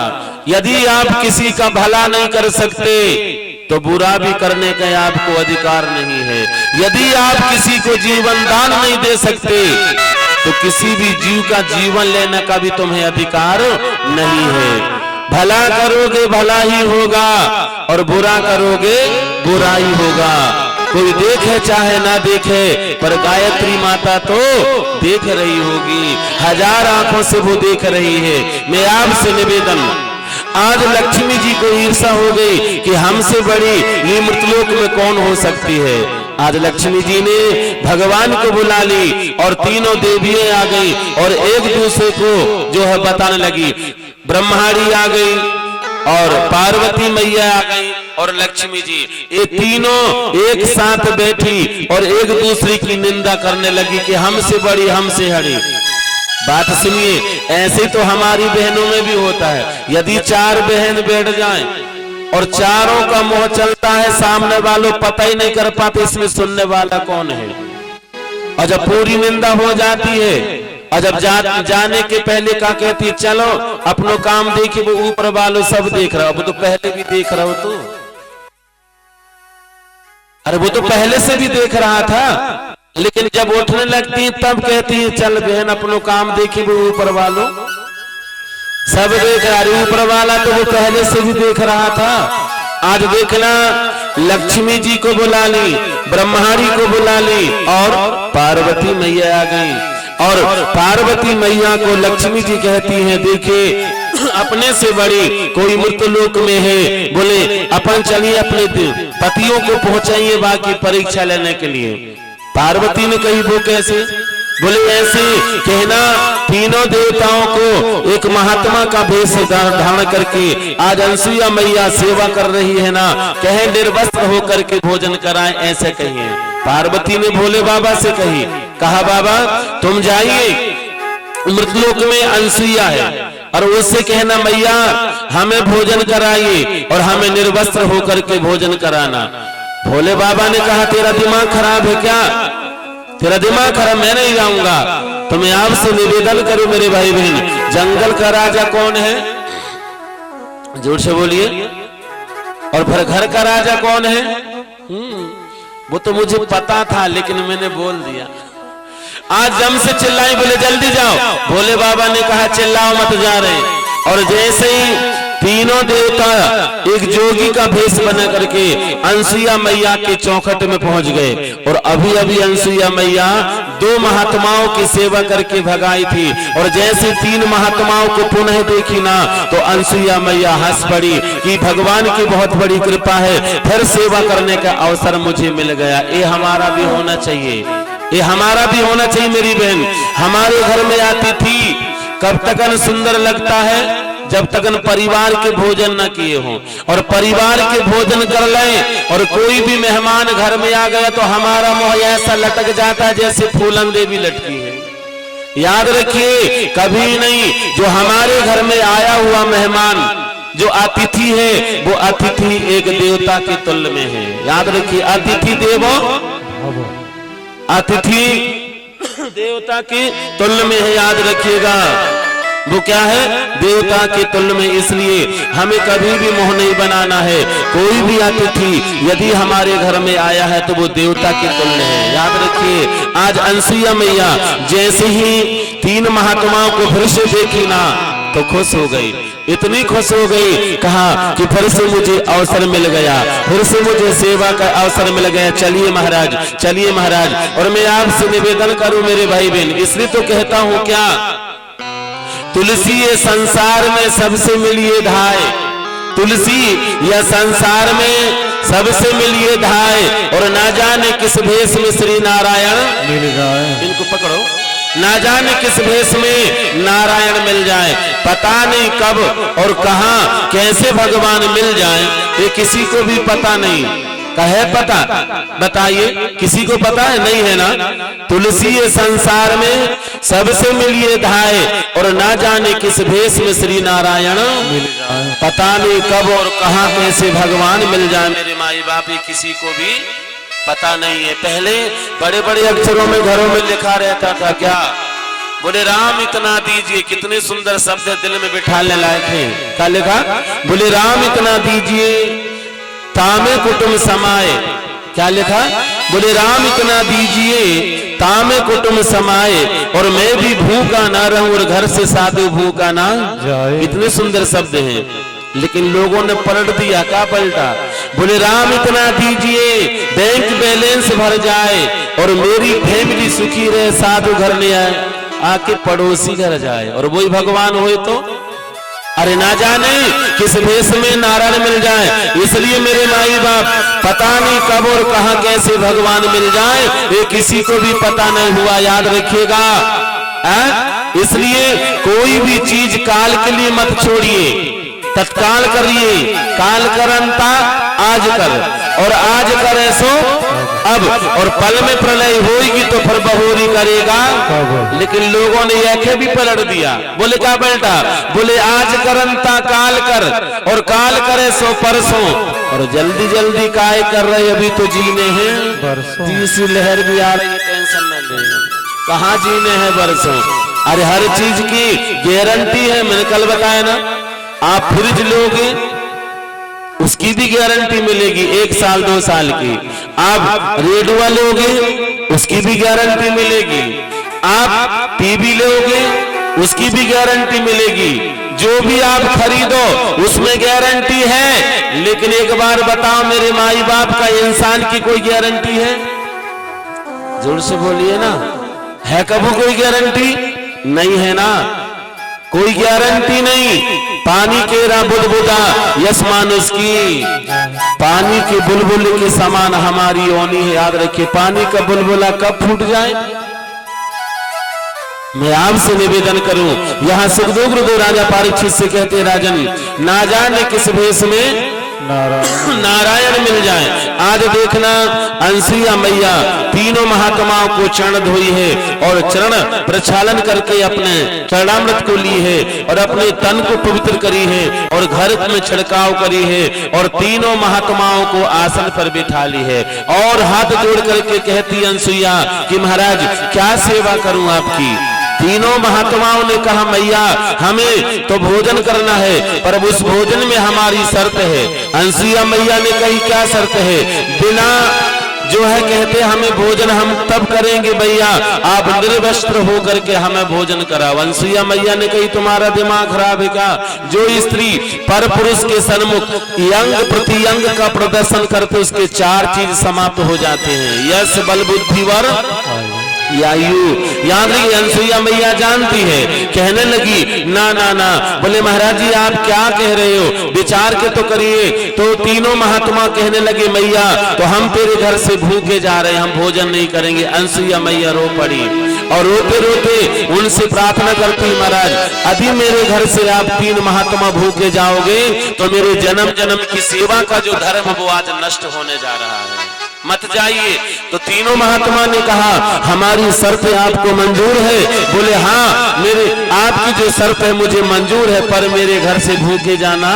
Speaker 1: यदि आप किसी का भला नहीं कर सकते तो बुरा भी करने का आपको अधिकार नहीं है। यदि आप किसी को जीवन दान नहीं दे सकते तो किसी भी जीव का जीवन लेने का भी तुम्हें अधिकार नहीं है। भला करोगे भला ही होगा और बुरा करोगे बुरा ही होगा। कोई देखे चाहे ना देखे, पर गायत्री माता तो देख रही होगी, हजार आंखों से वो देख रही है। मैं आपसे निवेदन, आज लक्ष्मी जी को ईर्षा हो गई कि हमसे बड़ी ये मृतलोक में कौन हो सकती है। आज लक्ष्मी जी ने भगवान को बुला ली और तीनों देवियां आ गई और एक दूसरे को जो है बताने लगी। ब्रह्माणी आ गई और पार्वती मैया आ गई और लक्ष्मी जी, ये तीनों एक साथ बैठी और एक दूसरे की निंदा करने लगी कि हमसे बड़ी हमसे हड़ी। बात सुनिए, ऐसे तो हमारी बहनों में भी होता है। यदि चार बहन बैठ जाएं और चारों का मुंह चलता है, सामने वालों पता ही नहीं कर पाते इसमें सुनने वाला कौन है। और जब पूरी निंदा हो जाती है और जब जाने के पहले क्या कहती है, चलो अपनो काम देखिए, वो ऊपर वालों सब देख रहा हो। वो तो पहले भी देख रहा हो, तो अरे वो तो पहले से भी देख रहा था, लेकिन जब उठने लगती है तब कहती है चल बहन अपनो काम देखिए, वो ऊपर वालों सब देख रहा है। ऊपर वाला तो वो पहले से भी देख रहा था। आज देखना, लक्ष्मी जी को बुला ली, ब्रह्माणी को बुला ली और पार्वती मैया आ गई। और पार्वती मैया को लक्ष्मी जी कहती हैं, देखिए अपने से बड़ी कोई मृत्युलोक में है, बोले अपन चलिए अपने पतियों को पहुंचाइए बाकी परीक्षा लेने के लिए। पार्वती ने कही वो कैसे? बोले ऐसे कहना, तीनों देवताओं को एक महात्मा का वेश धारण करके आज अनसुईया मैया सेवा कर रही है ना, कहे निर्वस्त्र होकर के भोजन कराएं, ऐसे कहिए। पार्वती ने भोले बाबा से कही, कहा बाबा तुम जाइए, मृतलोक में अनसुईया है और उससे कहना मैया हमें भोजन कराइए और हमें निर्वस्त्र होकर के भोजन कराना। भोले बाबा ने कहा तेरा दिमाग खराब है क्या? तेरा दिमाग खराब, मैं नहीं जाऊंगा। तो मैं आपसे निवेदन करूं मेरे भाई बहन, जंगल का राजा कौन है? जोर से बोलिए। और फिर घर का राजा कौन है? वो तो मुझे पता था लेकिन मैंने बोल दिया। आज जम से चिल्लाई, बोले जल्दी जाओ। भोले बाबा ने कहा चिल्लाओ मत, जा रहे। और जैसे ही तीनों देवता एक जोगी का भेष बना करके अनसुईया मैया के चौखट में पहुंच गए और अभी अभी अनसुईया मैया दो महात्माओं की सेवा करके भगाई थी। और जैसे तीन महात्माओं को पुनः देखी ना तो अनसुईया मैया हंस पड़ी कि भगवान की बहुत बड़ी कृपा है, फिर सेवा करने का अवसर मुझे मिल गया। ये हमारा भी होना चाहिए, ये हमारा भी होना चाहिए। मेरी बहन हमारे घर में आती थी, कब तक सुंदर लगता है जब तक परिवार के भोजन न किए हों, और परिवार के भोजन कर लें और कोई भी मेहमान घर में आ गया तो हमारा मुंह ऐसा लटक जाता है जैसे फूलन देवी लटकी है। याद रखिए कभी नहीं, जो हमारे घर में आया हुआ मेहमान जो अतिथि है वो अतिथि एक देवता के तुल्य में है। याद रखिए अतिथि देवो, अतिथि देवता के तुल्य में है। याद रखिएगा वो क्या है? देवता के तुल्य में। इसलिए हमें कभी भी मोह नहीं बनाना है। कोई भी अतिथि यदि हमारे घर में आया है तो वो देवता के तुल्य है। याद रखिए आज अनसुईया मैया जैसे ही तीन महात्माओं को फिर से देखी ना तो खुश हो गई, इतनी खुश हो गई, कहा कि फिर से मुझे अवसर मिल गया, फिर से मुझे सेवा का अवसर मिल गया। चलिए महाराज, चलिए महाराज। और मैं आपसे निवेदन करूं मेरे भाई बहन, इसलिए तो कहता हूं क्या, तुलसी ये संसार में सबसे मिलिए धाय। तुलसी यह संसार में सबसे मिलिए धाय और ना जाने किस भेष में श्री नारायण
Speaker 2: मिल जाए।
Speaker 1: इनको पकड़ो, ना जाने किस भेष में नारायण मिल जाए, पता नहीं कब और कहां कैसे भगवान मिल जाए, ये किसी को भी पता नहीं। कहे पता, बताइए किसी को पता है? नहीं है ना। तुलसी ये संसार में सबसे मिलिए धाय और ना जाने किस भेष में श्री नारायण
Speaker 2: मिल जाए।
Speaker 1: पता नहीं कब और कहां कैसे भगवान मिल जाए। मेरे माई बाप ये किसी को भी पता नहीं है। पहले बड़े बड़े अक्षरों में घरों में लिखा रहता था, क्या बोले राम इतना दीजिए, कितने सुंदर शब्द दिल में बिठाने लायक है। क्या लिखा? बोले राम इतना दीजिए तामे कुटुंब समाए। क्या लिखा? बोले राम इतना दीजिए तामे कुटुंब समाए और मैं भी भूखा ना रहूं और घर से साधु भूखा ना
Speaker 2: जाए।
Speaker 1: इतने सुंदर शब्द हैं, लेकिन लोगों ने पलट दिया। क्या पलटा? बोले राम इतना दीजिए बैंक बैलेंस भर जाए और मेरी फैमिली सुखी रहे, साधु घर में आए, आके पड़ोसी घर जाए और वही भगवान होए तो। अरे ना जाने किस भेष में नारायण मिल जाए। इसलिए मेरे माई बाप पता नहीं कब और कहां कैसे भगवान मिल जाए, ये किसी को भी पता नहीं हुआ, याद रखिएगा। इसलिए कोई भी चीज काल के लिए मत छोड़िए, तत्काल करिए। काल करंता आज कर और आज करे सो अब, और पल में प्रलय होगी तो फिर बहोरी करेगा। लेकिन लोगों ने यह भी पलट दिया। बोले क्या बेटा? बोले आज करंता काल कर और काल करे सो परसों, और जल्दी जल्दी काय कर रहे, अभी तो जीने हैं। तीसरी लहर भी आ रही है, टेंशन न ले, कहाँ जीने हैं बरसों। अरे हर चीज की गारंटी है, मैंने कल बताया ना। आप फ्रिज लोगे उसकी भी गारंटी मिलेगी 1 साल 2 साल की। आप रेडियो लोगे उसकी भी गारंटी मिलेगी। आप टीवी लोगे उसकी भी गारंटी मिलेगी। जो भी आप खरीदो उसमें गारंटी है। लेकिन एक बार बताओ मेरे माई बाप का, इंसान की कोई गारंटी है? जोर से बोलिए ना, है कभी कोई गारंटी? नहीं है ना, कोई गारंटी नहीं। पानी के रा बुदबुदा यस मानुष की, पानी के बुलबुल के समान हमारी ओनी है। याद रखिए, पानी का बुलबुला कब फूट जाए। मैं आपसे निवेदन करूं, यहाँ सुखदेव गुरुदेव राजा परीक्षित से कहते, राजन ना जाने किस भेष में नारायण मिल जाए। आज देखना अंसुया मैया तीनों महात्माओं को चरण धोई है और चरण प्रक्षालन करके अपने चरणामृत को ली है और अपने तन को पवित्र करी है और घर में छिड़काव करी है और तीनों महात्माओं को आसन पर बिठा ली है और हाथ जोड़ करके कहती अंसुया कि महाराज क्या सेवा करूं आपकी। तीनों महात्माओं ने कहा मैया हमें तो भोजन करना है, पर उस भोजन में हमारी शर्त है। अंसुया मैया ने कही क्या शर्त है? बिना जो है कहते हमें भोजन हम तब करेंगे भैया आप निर्वस्त्र होकर के हमें भोजन कराओ। अंसुया मैया ने कही तुम्हारा दिमाग खराब है क्या? जो स्त्री पर पुरुष के सन्मुख यंग प्रतियंग का प्रदर्शन करते उसके 4 चीज समाप्त हो जाते हैं, यश बल बुद्धि वर आयु। याद रखिए अंसुया मैया जानती है। कहने लगी ना ना ना, बोले महाराज जी आप क्या कह रहे हो, विचार के तो करिए। तो तीनों महात्मा कहने लगे मैया तो हम तेरे घर से भूखे जा रहे हैं, हम भोजन नहीं करेंगे। अंसुया मैया रो पड़ी और रोते रोते उनसे प्रार्थना करती महाराज यदि मेरे घर से आप 3 महात्मा भूखे जाओगे तो मेरे जन्म जन्म की सेवा का जो धर्म वो आज नष्ट होने जा रहा है, मत जाइए। तो तीनों महात्मा ने कहा हमारी शर्त आपको मंजूर है? बोले हाँ मेरे आपकी जो शर्त है मुझे मंजूर है, पर मेरे घर से भूखे जाना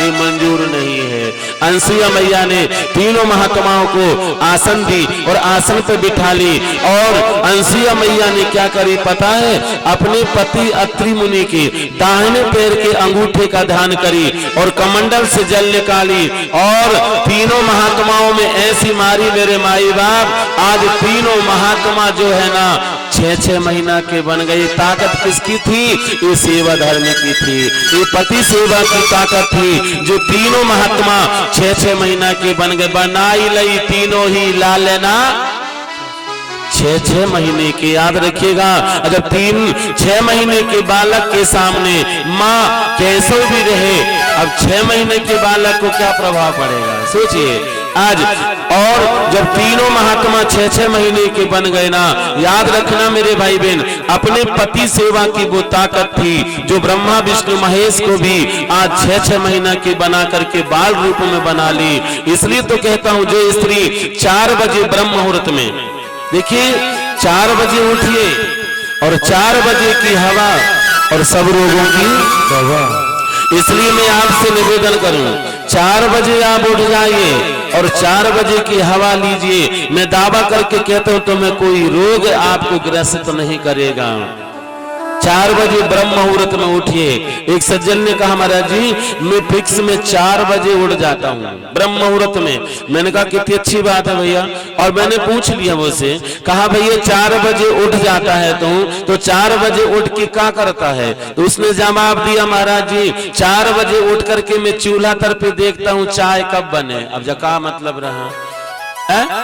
Speaker 1: ये मंजूर नहीं है। अंसुया मैया ने तीनों महात्माओं को आसन दी और आसन पर बिठा ली और अंसुया मैया ने क्या करी पता है? अपने पति अत्रि मुनि के दाहिने पैर के अंगूठे का ध्यान करी और कमंडल से जल निकाली और तीनों महात्माओं में ऐसी मारी मेरे माई बाप आज तीनों महात्मा जो है ना 6-6 महीना के बन गए। ताकत किसकी थी? ये सेवा धर्म की थी, ये पति सेवा की ताकत थी जो तीनों महात्मा 6-6 महीना के बन गए। बनाई लई तीनों ही ला लेना 6-6 महीने के। याद रखिएगा अगर 3-6 महीने के बालक के सामने माँ कैसे भी रहे अब 6 महीने के बालक को क्या प्रभाव पड़ेगा, सोचिए आज। और जब तीनों महात्मा 6-6 महीने के बन गए ना, याद रखना मेरे भाई बहन, अपने पति सेवा की वो ताकत थी जो ब्रह्मा विष्णु महेश को भी आज 6-6 महीना के बना करके बाल रूप में बना ली। इसलिए तो कहता हूं जो स्त्री 4 बजे ब्रह्म मुहूर्त में, देखिए 4 बजे उठिए और 4 बजे की हवा और सब रोगों की दवा। इसलिए मैं आपसे निवेदन करूं, 4 बजे आप उठ जाइए और 4 बजे की हवा लीजिए। मैं दावा करके कहता हूं तुम्हें कोई रोग आपको ग्रसित नहीं करेगा। 4 बजे ब्रह्म मुहूर्त में उठिए। एक सज्जन ने कहा महाराज जी मैं फिक्स में 4 बजे उठ जाता हूँ ब्रह्म मुहूर्त में। मैंने कहा कितनी अच्छी बात है भैया। और मैंने पूछ लिया वो से, कहा भैया 4 बजे उठ जाता है तो 4 बजे उठ के क्या करता है? तो उसने जवाब दिया महाराज जी 4 बजे उठ करके मैं चूल्हा तर पे देखता हूँ चाय कब बने। अब जका मतलब रहा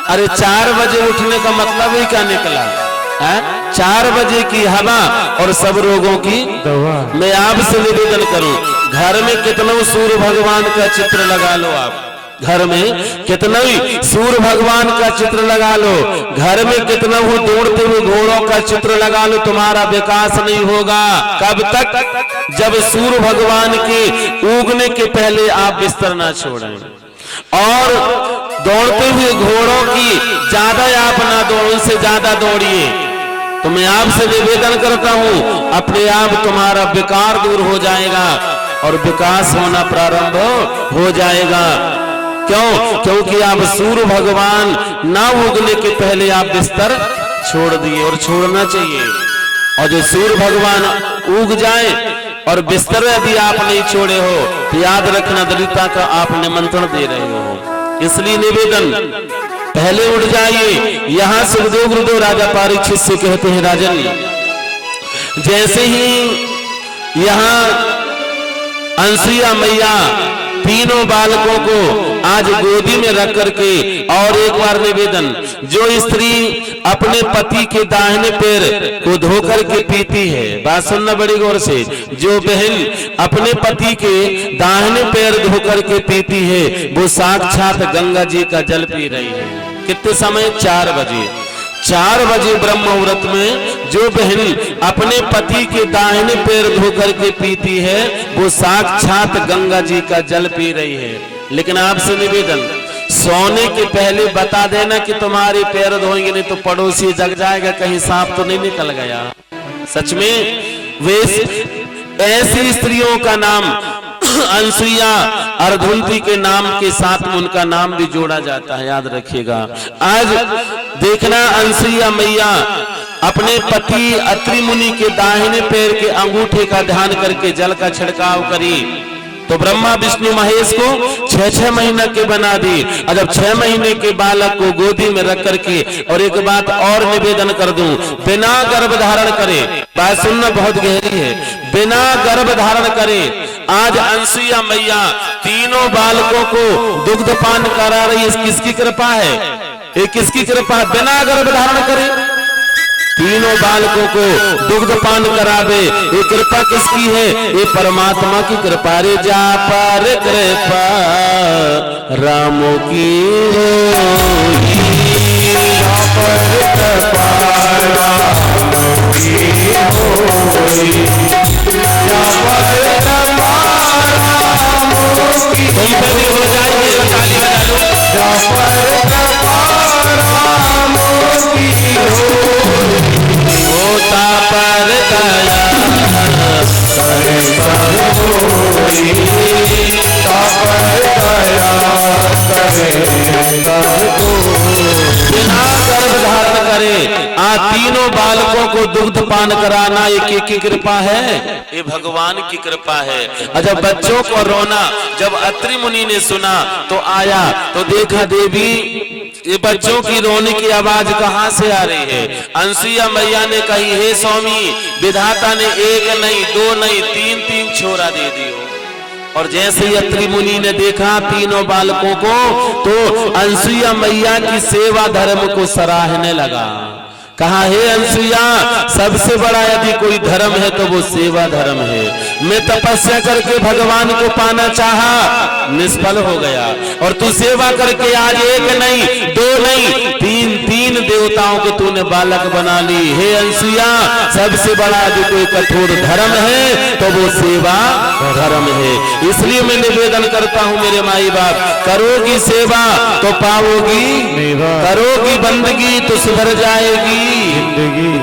Speaker 1: अरे 4 बजे उठने का मतलब ही क्या निकला? 4 बजे की हवा और सब रोगों की दवा। मैं आपसे निवेदन करूं, घर में कितना सूर्य भगवान का चित्र लगा लो, आप घर में कितना ही सूर्य भगवान का चित्र लगा लो, घर में कितना वो दौड़ते हुए घोड़ों का चित्र लगा लो, तुम्हारा विकास नहीं होगा। कब तक? जब सूर्य भगवान के उगने के पहले आप बिस्तर ना छोड़ें। और दौड़ते हुए घोड़ों की ज्यादा आप ना दौड़ो, उनसे ज्यादा दौड़िए। तो मैं आपसे निवेदन करता हूं अपने आप तुम्हारा विकार दूर हो जाएगा और विकास होना प्रारंभ हो जाएगा। क्यों? क्योंकि आप सूर्य भगवान ना उगने के पहले आप बिस्तर छोड़ दिए और छोड़ना चाहिए। और जो सूर्य भगवान उग जाए और बिस्तर यदि आप नहीं छोड़े हो तो याद रखना दरिद्रता का आप निमंत्रण दे रहे हो। इसलिए निवेदन पहले उठ जाइए। यहां सुखदेव गुरुदेव राजा परीक्षित से कहते हैं राजन, जैसे ही यहां अंसुईया मैया तीनों बालकों को आज गोदी में रख करके, और एक बार निवेदन, जो स्त्री अपने पति के दाहिने पैर को धो करके पीती है, बात सुनना बड़ी गौर से, जो बहन अपने पति के दाहिने पैर धो करके पीती है वो साक्षात गंगा जी का जल पी रही है। कितने समय? 4 बजे। 4 बजे ब्रह्म मुहूर्त में जो बहन अपने पति के दाहिने पैर धो करके पीती है वो साक्षात गंगा जी का जल पी रही है। लेकिन आपसे निवेदन, सोने के पहले बता देना कि तुम्हारे पैर धोएंगे, नहीं तो पड़ोसी जग जाएगा कहीं सांप तो नहीं निकल गया। सच में वे ऐसी स्त्रियों का नाम अंसुईया अर्धुंती के नाम के साथ में उनका नाम भी जोड़ा जाता है, याद रखिएगा। आज देखना अंसुईया मैया अपने पति अत्रि मुनि के दाहिने पैर के अंगूठे का ध्यान करके जल का छिड़काव करी तो ब्रह्मा विष्णु महेश को 6-6 महीना के बना दी। और जब 6 महीने के बालक को गोदी में रख करके, और एक बात और निवेदन कर दूं, बिना गर्भ धारण करे, बात सुनना बहुत गहरी है, बिना गर्भ धारण करे आज अंसुईया मैया तीनों बालकों को दुग्ध पान करा रही है। किसकी कृपा है? ये किसकी कृपा है? बिना गर्भ धारण करे तीनों बालकों को दुग्ध पान करावे, ये कृपा किसकी है? ये परमात्मा की कृपा। रे जा पर कृपा रामों की होई, जा पर कृपा रामों की होई, जा पर कृपा रामों की। तुम पे भी हो जाएगी, ताली बजा लो। जा पर कृपा रामों की होई, होता पर दया करे सब कोई, पर दया करे सब कोई। बिना गर्भ धारण करे तीनों बालकों को दुग्ध पान कराना ये की कृपा है? ये भगवान की कृपा है। जब बच्चों को रोना जब अत्रि मुनि ने सुना तो आया तो देखा देवी ये बच्चों की रोने की आवाज कहां से आ रही है? अंसुईया मैया ने कही, हे स्वामी, विधाता ने 1 नहीं 2 नहीं 3 छोरा दे दियो। और जैसे ही अत्रि मुनि ने देखा तीनों बालकों को तो अंसुईया मैया की सेवा धर्म को सराहने लगा। कहा, हे अंसुईया, सबसे बड़ा यदि कोई धर्म है तो वो सेवा धर्म है। मैं तपस्या करके भगवान को पाना चाहा, निष्फल हो गया। और तू सेवा करके आज एक नहीं, दो नहीं, तीन देवताओं को तूने बालक बना ली। हे अंसुया, सबसे बड़ा यदि कोई कठोर धर्म है तो वो सेवा धर्म है। इसलिए मैं निवेदन करता हूँ मेरे माई बाप, करोगी सेवा तो पाओगी, करोगी बंदगी तो सुधर जाएगी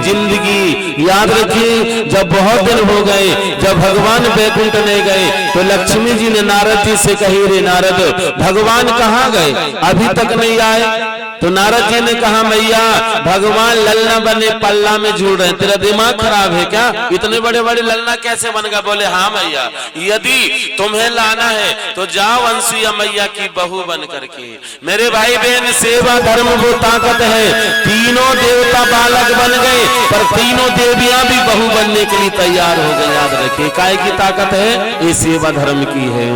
Speaker 1: जिंदगी। याद रखिए, जब बहुत दिन हो गए, जब भगवान बैकुंठ नहीं गए तो लक्ष्मी जी ने नारद जी से कही, रे नारद, भगवान कहाँ गए, अभी तक नहीं आए। तो नारद जी ने कहा, मैया भगवान ललना बने पल्ला में झूल रहे, तेरा दिमाग खराब है क्या, इतने बड़े बड़े ललना कैसे बन गया। बोले हाँ मैया, यदि तुम्हें लाना है तो जाओ अंसुया मैया की बहू बन करके। मेरे भाई बहन, सेवा धर्म वो ताकत है। तीनों देवता बालक बन गए, पर तीनों देवियां भी बहू बनने के लिए तैयार हो गई। याद रखिए, काय की ताकत है, ये सेवा धर्म की है।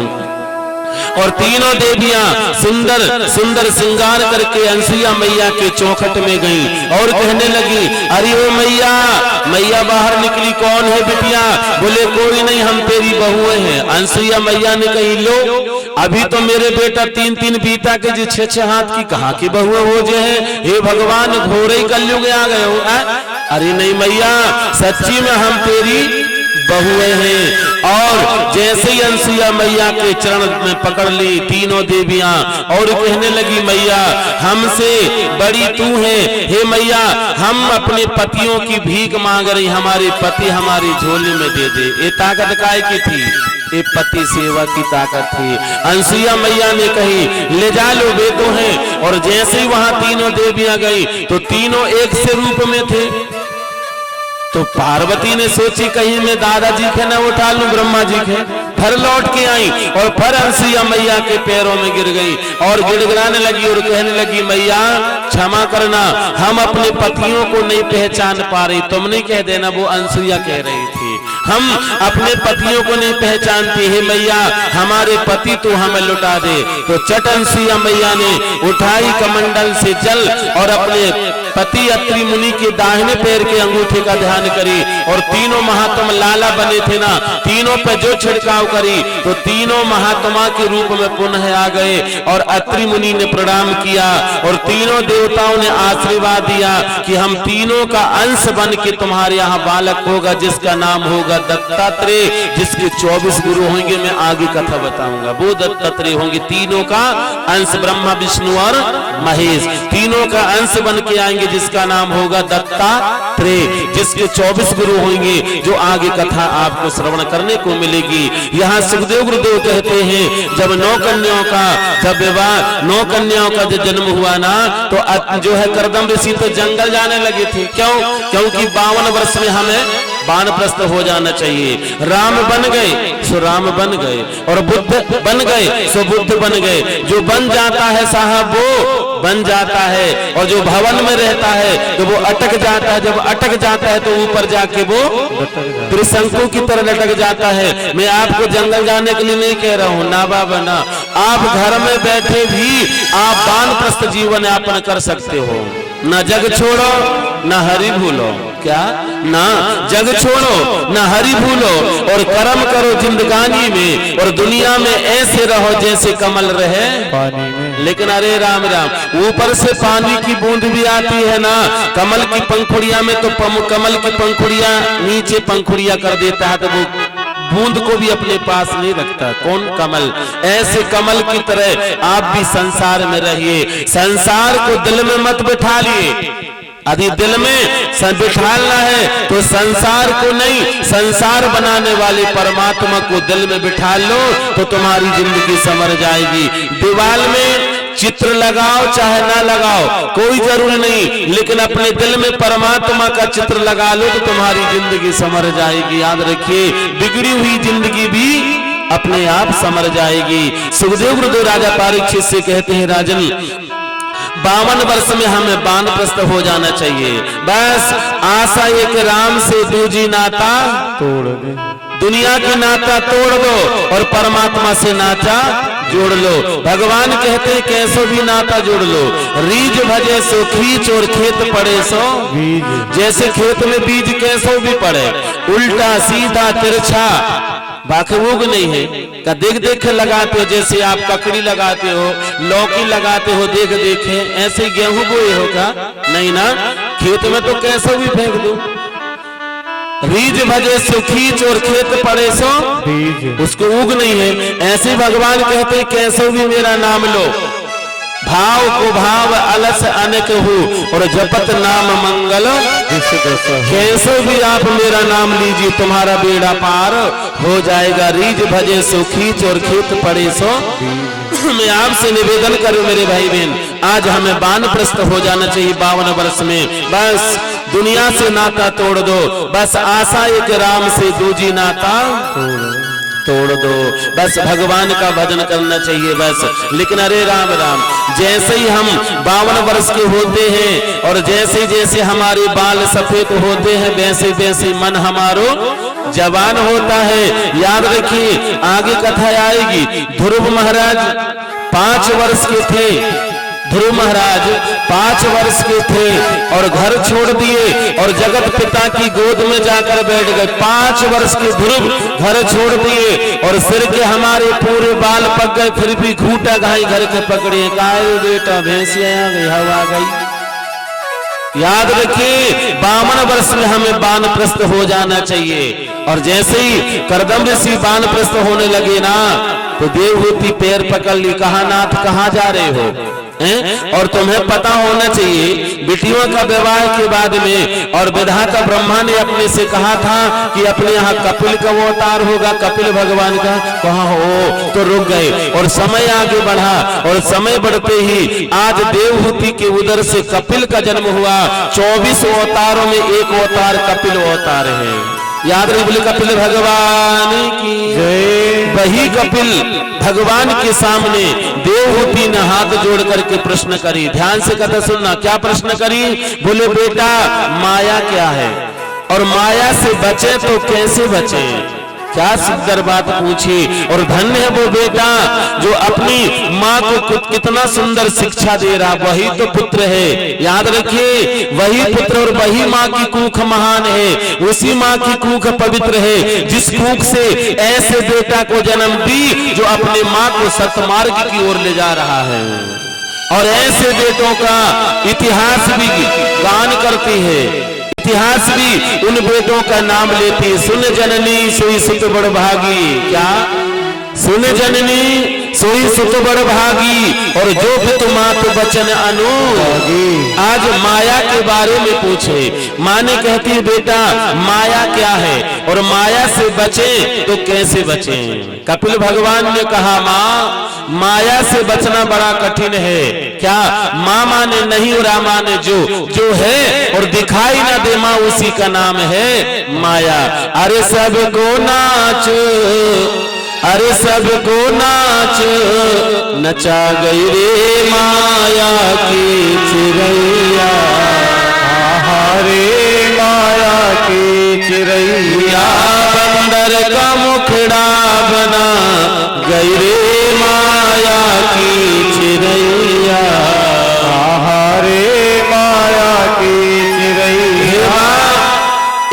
Speaker 1: और तीनों देवियां सुंदर सुंदर श्रृंगार करके अंसुया मैया के चौखट में गईं और कहने लगी, अरे ओ मैया, मैया बाहर निकली, कौन है बिटिया। बोले कोई नहीं, हम तेरी बहुएं हैं। अंसुया मैया ने कही, लो अभी तो मेरे बेटा 3-3 बीता के जो 6-6 हाथ की कहाँ की बहुएं हो जे हैं। हे भगवान, घोड़े कलयुग आ गए हो। अरे नहीं मैया, सच्ची में हम तेरी बहुएं हैं। और जैसे ही अंसुया मैया के चरण में पकड़ ली तीनों देवियां और कहने लगी, मैया हमसे बड़ी तू है, हे मैया हम अपने पतियों की भीख मांग रही, हमारे पति हमारी झोली में दे दे। ये ताकत काय की थी, ये पति सेवा की ताकत थी। अंसुया मैया ने कही, ले जा लो, वे तो हैं। और जैसे ही वहां तीनों देवियां गई तो तीनों एक से रूप में थे। तो पार्वती ने सोची कहीं मैं दादाजी के ना उठा लूं, ब्रह्मा जी के। फिर लौट के आई और फिर अंसुया मैया के पैरों में गिर गई और गिड़गिड़ाने लगी और कहने लगी, मैया क्षमा करना, हम अपने पतियों को नहीं पहचान पा रही। तुम नहीं कह देना, वो अंसुया कह रही थी, हम अपने पतियों को नहीं पहचानती है मैया, हमारे पति तो हमें लुटा दे। तो चट अंसुया मैया ने उठाई कमंडल से जल और अपने पति अत्रि मुनि के दाहिने पैर के अंगूठे का ध्यान करी और तीनों महात्मा लाला बने थे ना, तीनों पे जो छिड़काव करी तो तीनों महात्मा के रूप में पुनः आ गए। और अत्रि मुनि ने प्रणाम किया और तीनों देवताओं ने आशीर्वाद दिया कि हम तीनों का अंश बन के तुम्हारे यहाँ बालक होगा, जिसका नाम होगा दत्तात्रेय, जिसके 24 गुरु होंगे। मैं आगे कथा बताऊंगा, वो दत्तात्रेय होंगे। तीनों का अंश, ब्रह्मा विष्णु और महेश, तीनों का अंश बन के आएंगे, जिसका नाम होगा दत्तात्रेय, जिसके 24 गुरु होंगे, जो आगे कथा आपको श्रवण करने को मिलेगी। यहाँ सुखदेव गुरुदेव कहते हैं, जब 9 कन्याओं का जब विवाह 9 कन्याओं का जब जन्म हुआ ना, तो जो है करदम ऋषि तो जंगल जाने लगे थे। क्यों? क्योंकि 52 वर्ष में हमें वानप्रस्थ हो जाना चाहिए। राम बन गए सो राम बन गए, और बुद्ध बन गए सो बुद्ध बन गए। जो बन जाता है साहब वो बन जाता है, और जो भवन में रहता है तो वो अटक जाता है। जब अटक जाता है तो ऊपर जाके वो त्रिशंकु की तरह लटक जाता है। मैं आपको जंगल जाने के लिए नहीं कह रहा हूँ, ना बाबा ना, आप घर में बैठे भी आप वानप्रस्थ जीवन यापन कर सकते हो। ना जग छोड़ो ना हरि भूलो, क्या ना जग छोड़ो ना हरि भूलो, और कर्म करो जिंदगानी में, और दुनिया में ऐसे रहो जैसे कमल रहे पानी में। लेकिन अरे राम राम, ऊपर से पानी की बूंद भी आती है ना, कमल की पंखुड़िया में तो कमल की पंखुड़िया नीचे पंखुड़िया कर देता है, तो वो बूंद को भी अपने पास नहीं रखता। कौन? कमल। ऐसे कमल की तरह आप भी संसार में रहिए। संसार को दिल में मत बिठा लिए। यदि दिल में बिठाना है तो संसार को नहीं, संसार बनाने वाले परमात्मा को दिल में बिठा लो तो तुम्हारी जिंदगी संवर जाएगी। दीवार में चित्र लगाओ चाहे ना लगाओ कोई जरूरी नहीं, लेकिन अपने दिल में परमात्मा का चित्र लगा लो तो तुम्हारी जिंदगी संवर जाएगी। याद रखिए, बिगड़ी हुई जिंदगी भी अपने आप संवर जाएगी। सुखदेव गुरुदेव राजा परीक्षित से कहते हैं, राजन 52 वर्ष में हमें वानप्रस्थ हो जाना चाहिए। बस आशा ये कि राम से दूजी नाता तोड़ दे, दुनिया की नाता तोड़ दो और परमात्मा से नाता जोड़ लो। भगवान कहते हैं कैसो भी नाता जोड़ लो। रीज भजे सो खींच और खेत पड़े सो बीज, जैसे खेत में बीज कैसो भी पड़े, उल्टा सीधा तिरछा बाकी उग नहीं है। का देख देख के लगाते हो, जैसे आप ककड़ी लगाते हो, लौकी लगाते हो, देख देखे ऐसे गेहूं बोए हो का नहीं ना। खेत में तो कैसे भी फेंक दो, रीज भजे सो खींच और खेत पड़े सो बीज, उसको उग नहीं है। ऐसे भगवान कहते हैं कैसे भी मेरा नाम लो, भाव को भाव अलस अनेक हो और जपत नाम मंगल, कैसे भी आप मेरा नाम लीजिए तुम्हारा बेड़ा पार हो जाएगा। रीज भजे सो खींच और खेत पड़े सो। मैं आपसे निवेदन करूं मेरे भाई बहन, आज हमें वानप्रस्थ हो जाना चाहिए 52 वर्ष में। बस दुनिया से नाता तोड़ दो, बस आशा एक राम से दूजी नाता तोड़ दो, बस भगवान का भजन करना चाहिए बस। लेकिन अरे राम राम, जैसे ही हम 52 वर्ष के होते हैं और जैसे जैसे हमारे बाल सफेद होते हैं वैसे वैसे मन हमारो जवान होता है। याद रखिए आगे कथा आएगी। ध्रुव महाराज 5 वर्ष के थे, ध्रुव महाराज 5 वर्ष के थे और घर छोड़ दिए और जगत पिता की गोद में जाकर बैठ गए। 5 वर्ष के ध्रुव घर छोड़ दिए और सिर के हमारे पूरे बाल पक गए, फिर भी घूटा घाई घर के पकड़े। काय बेटा भैंसिया आ गई, हवा आ गई। याद रखिए 52 वर्ष में हमें वानप्रस्थ हो जाना चाहिए। और जैसे ही करदम ऋषि वानप्रस्थ होने लगे ना तो देवहूति पैर पकड़ ली, कहा नाथ कहाँ जा रहे हो और तुम्हें पता होना चाहिए बेटियों का विवाह के बाद में और विधाता ब्रह्मा ने अपने से कहा था कि अपने यहाँ कपिल का वो अवतार होगा, कपिल भगवान का। कहा हो तो रुक गए और समय आगे बढ़ा और समय बढ़ते ही आज देवहूति के उदर से कपिल का जन्म हुआ। 24 अवतारों में एक अवतार कपिल अवतार है। याद रहे बोले कपिल भगवान की जय। वही कपिल भगवान के सामने देवहूति ने हाथ जोड़ करके प्रश्न करी। ध्यान से कथा सुनना, क्या प्रश्न करी? बोले बेटा माया क्या है और माया से बचे तो कैसे बचे? क्या सुंदर बात पूछी। और धन्य है वो बेटा जो अपनी माँ को कितना सुंदर शिक्षा दे रहा, वही तो पुत्र है। याद रखिए वही पुत्र और वही माँ की कूख महान है, उसी माँ की कूख पवित्र है जिस कूख से ऐसे बेटा को जन्म दी जो अपने माँ को सतमार्ग की ओर ले जा रहा है। और ऐसे बेटों का इतिहास भी गान करती है, इतिहास भी उन बेटों का नाम लेती। सुन जननी सोई सुत बड़ भागी, क्या सुन जननी सोई सुत बड़ भागी और जो पितु मात बचन अनुरागी। आज माया के बारे में पूछे, माँ ने कहती है बेटा माया क्या है और माया से बचे तो कैसे बचे? कपिल भगवान ने कहा माँ माया से बचना बड़ा कठिन है। क्या माँ माने नहीं और माने जो है और दिखाई ना दे माँ उसी का नाम है माया। अरे सबको नाच, अरे सबको नाच नचा गई रे माया की चिरैया, रे माया की चिरैया बंदर का मुखड़ा बना गई रे माया की चिरैया, रे माया की चिरैया।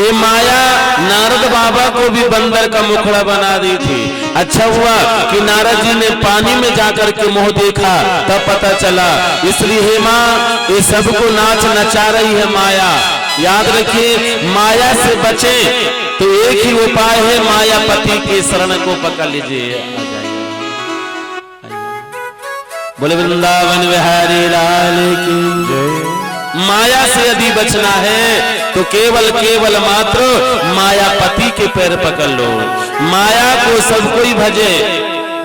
Speaker 1: ये माया नारद बाबा को भी बंदर का मुखड़ा बना दी थी। अच्छा हुआ कि नारद जी ने पानी में जाकर के मुंह देखा तब पता चला। इसलिए हे माँ ये सबको नाच नचा रही है माया। याद रखिए माया से बचे तो एक ही उपाय है, मायापति के शरण को पकड़ लीजिए। बोले वृंदावन बिहारी लाल की जय। माया से यदि बचना है तो केवल केवल मात्र मायापति के पैर पकड़ लो। माया को सब कोई भजे,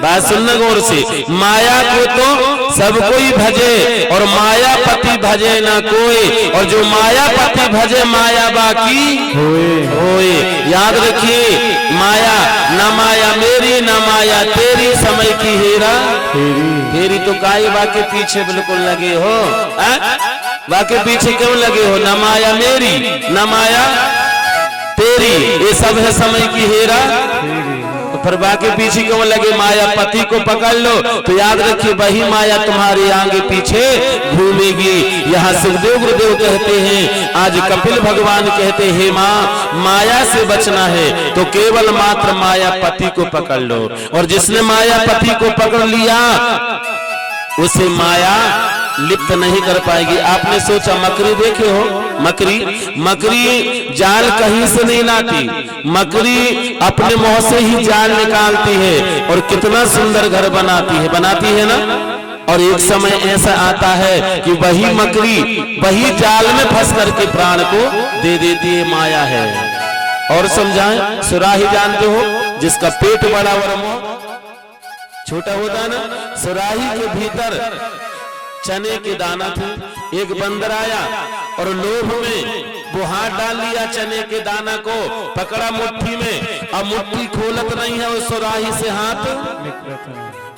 Speaker 1: बात सुनना गौर से, माया को तो सब कोई भजे और मायापति भजे ना कोई, और जो मायापति भजे माया बाकी होए। याद रखिए माया न माया मेरी न माया तेरी, समय की हेरा फेरी। तो काय बाके पीछे बिल्कुल लगे हो, बाके पीछे क्यों लगे हो? न माया मेरी न माया तेरी, ये सब है समय की हेरा। तो फिर बाकी पीछे क्यों लगे, माया पति को पकड़ लो तो याद रखिए वही माया तुम्हारे आगे पीछे घूमेगी। यहाँ सुखदेव गुरुदेव कहते हैं, आज कपिल भगवान कहते हैं, माँ माया से बचना है तो केवल मात्र माया पति को पकड़ लो, और जिसने माया पति को पकड़ लिया उसे माया लिप्त नहीं कर पाएगी। आपने सोचा मकड़ी देखे हो, मकड़ी जाल कहीं से नहीं लाती, मकड़ी अपने मुंह से ही जाल निकालती है और कितना सुंदर घर बनाती है ना। और एक समय ऐसा आता है कि वही मकड़ी वही जाल में फंस करके प्राण को दे देती है, माया है। और समझाएं, सुराही जानते हो, जिसका पेट बड़ा और मुंह छोटा होता है ना, सुराही के भीतर चने के दाना थे। एक बंदर आया और लोभ में वो हाथ डाल लिया चने के दाना को, पकड़ा मुट्ठी में। अब मुट्ठी खोलत नहीं है उस सुराही से हाथ,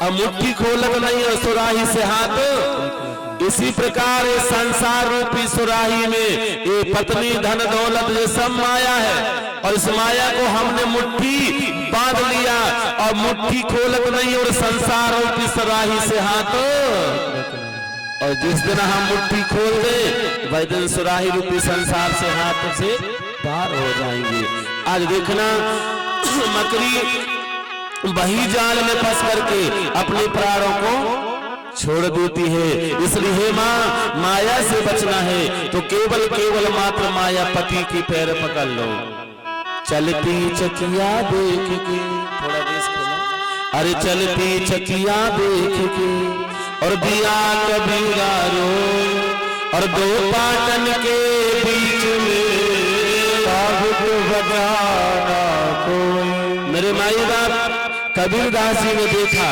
Speaker 1: अब मुट्ठी खोलत नहीं है उस सुराही से हाथ। इसी प्रकार ये संसार रूपी सुराही में ये पत्नी धन दौलत ये सब माया है, और इस माया को हमने मुट्ठी बांध लिया और मुट्ठी खोलत नहीं और संसार रूपी सुराही से हाथ। और जिस दिन हम मुट्ठी खोल दे वही दिन सुराही रूपी संसार से हाथ से पार हो जाएंगे। आज देखना मकड़ी वही जाल में फंस करके अपने प्राणों को छोड़ देती है। इसलिए माँ माया से बचना है तो केवल मात्र माया पति की पैर पकड़ लो। चलती चकिया देख के, थोड़ा देश खोलो, अरे चलती चकिया देख के और दिया कबीरा रो, और दो पाटन के बीच में बजाना कोई। मेरे माई बाप कबीरदास जी ने देखा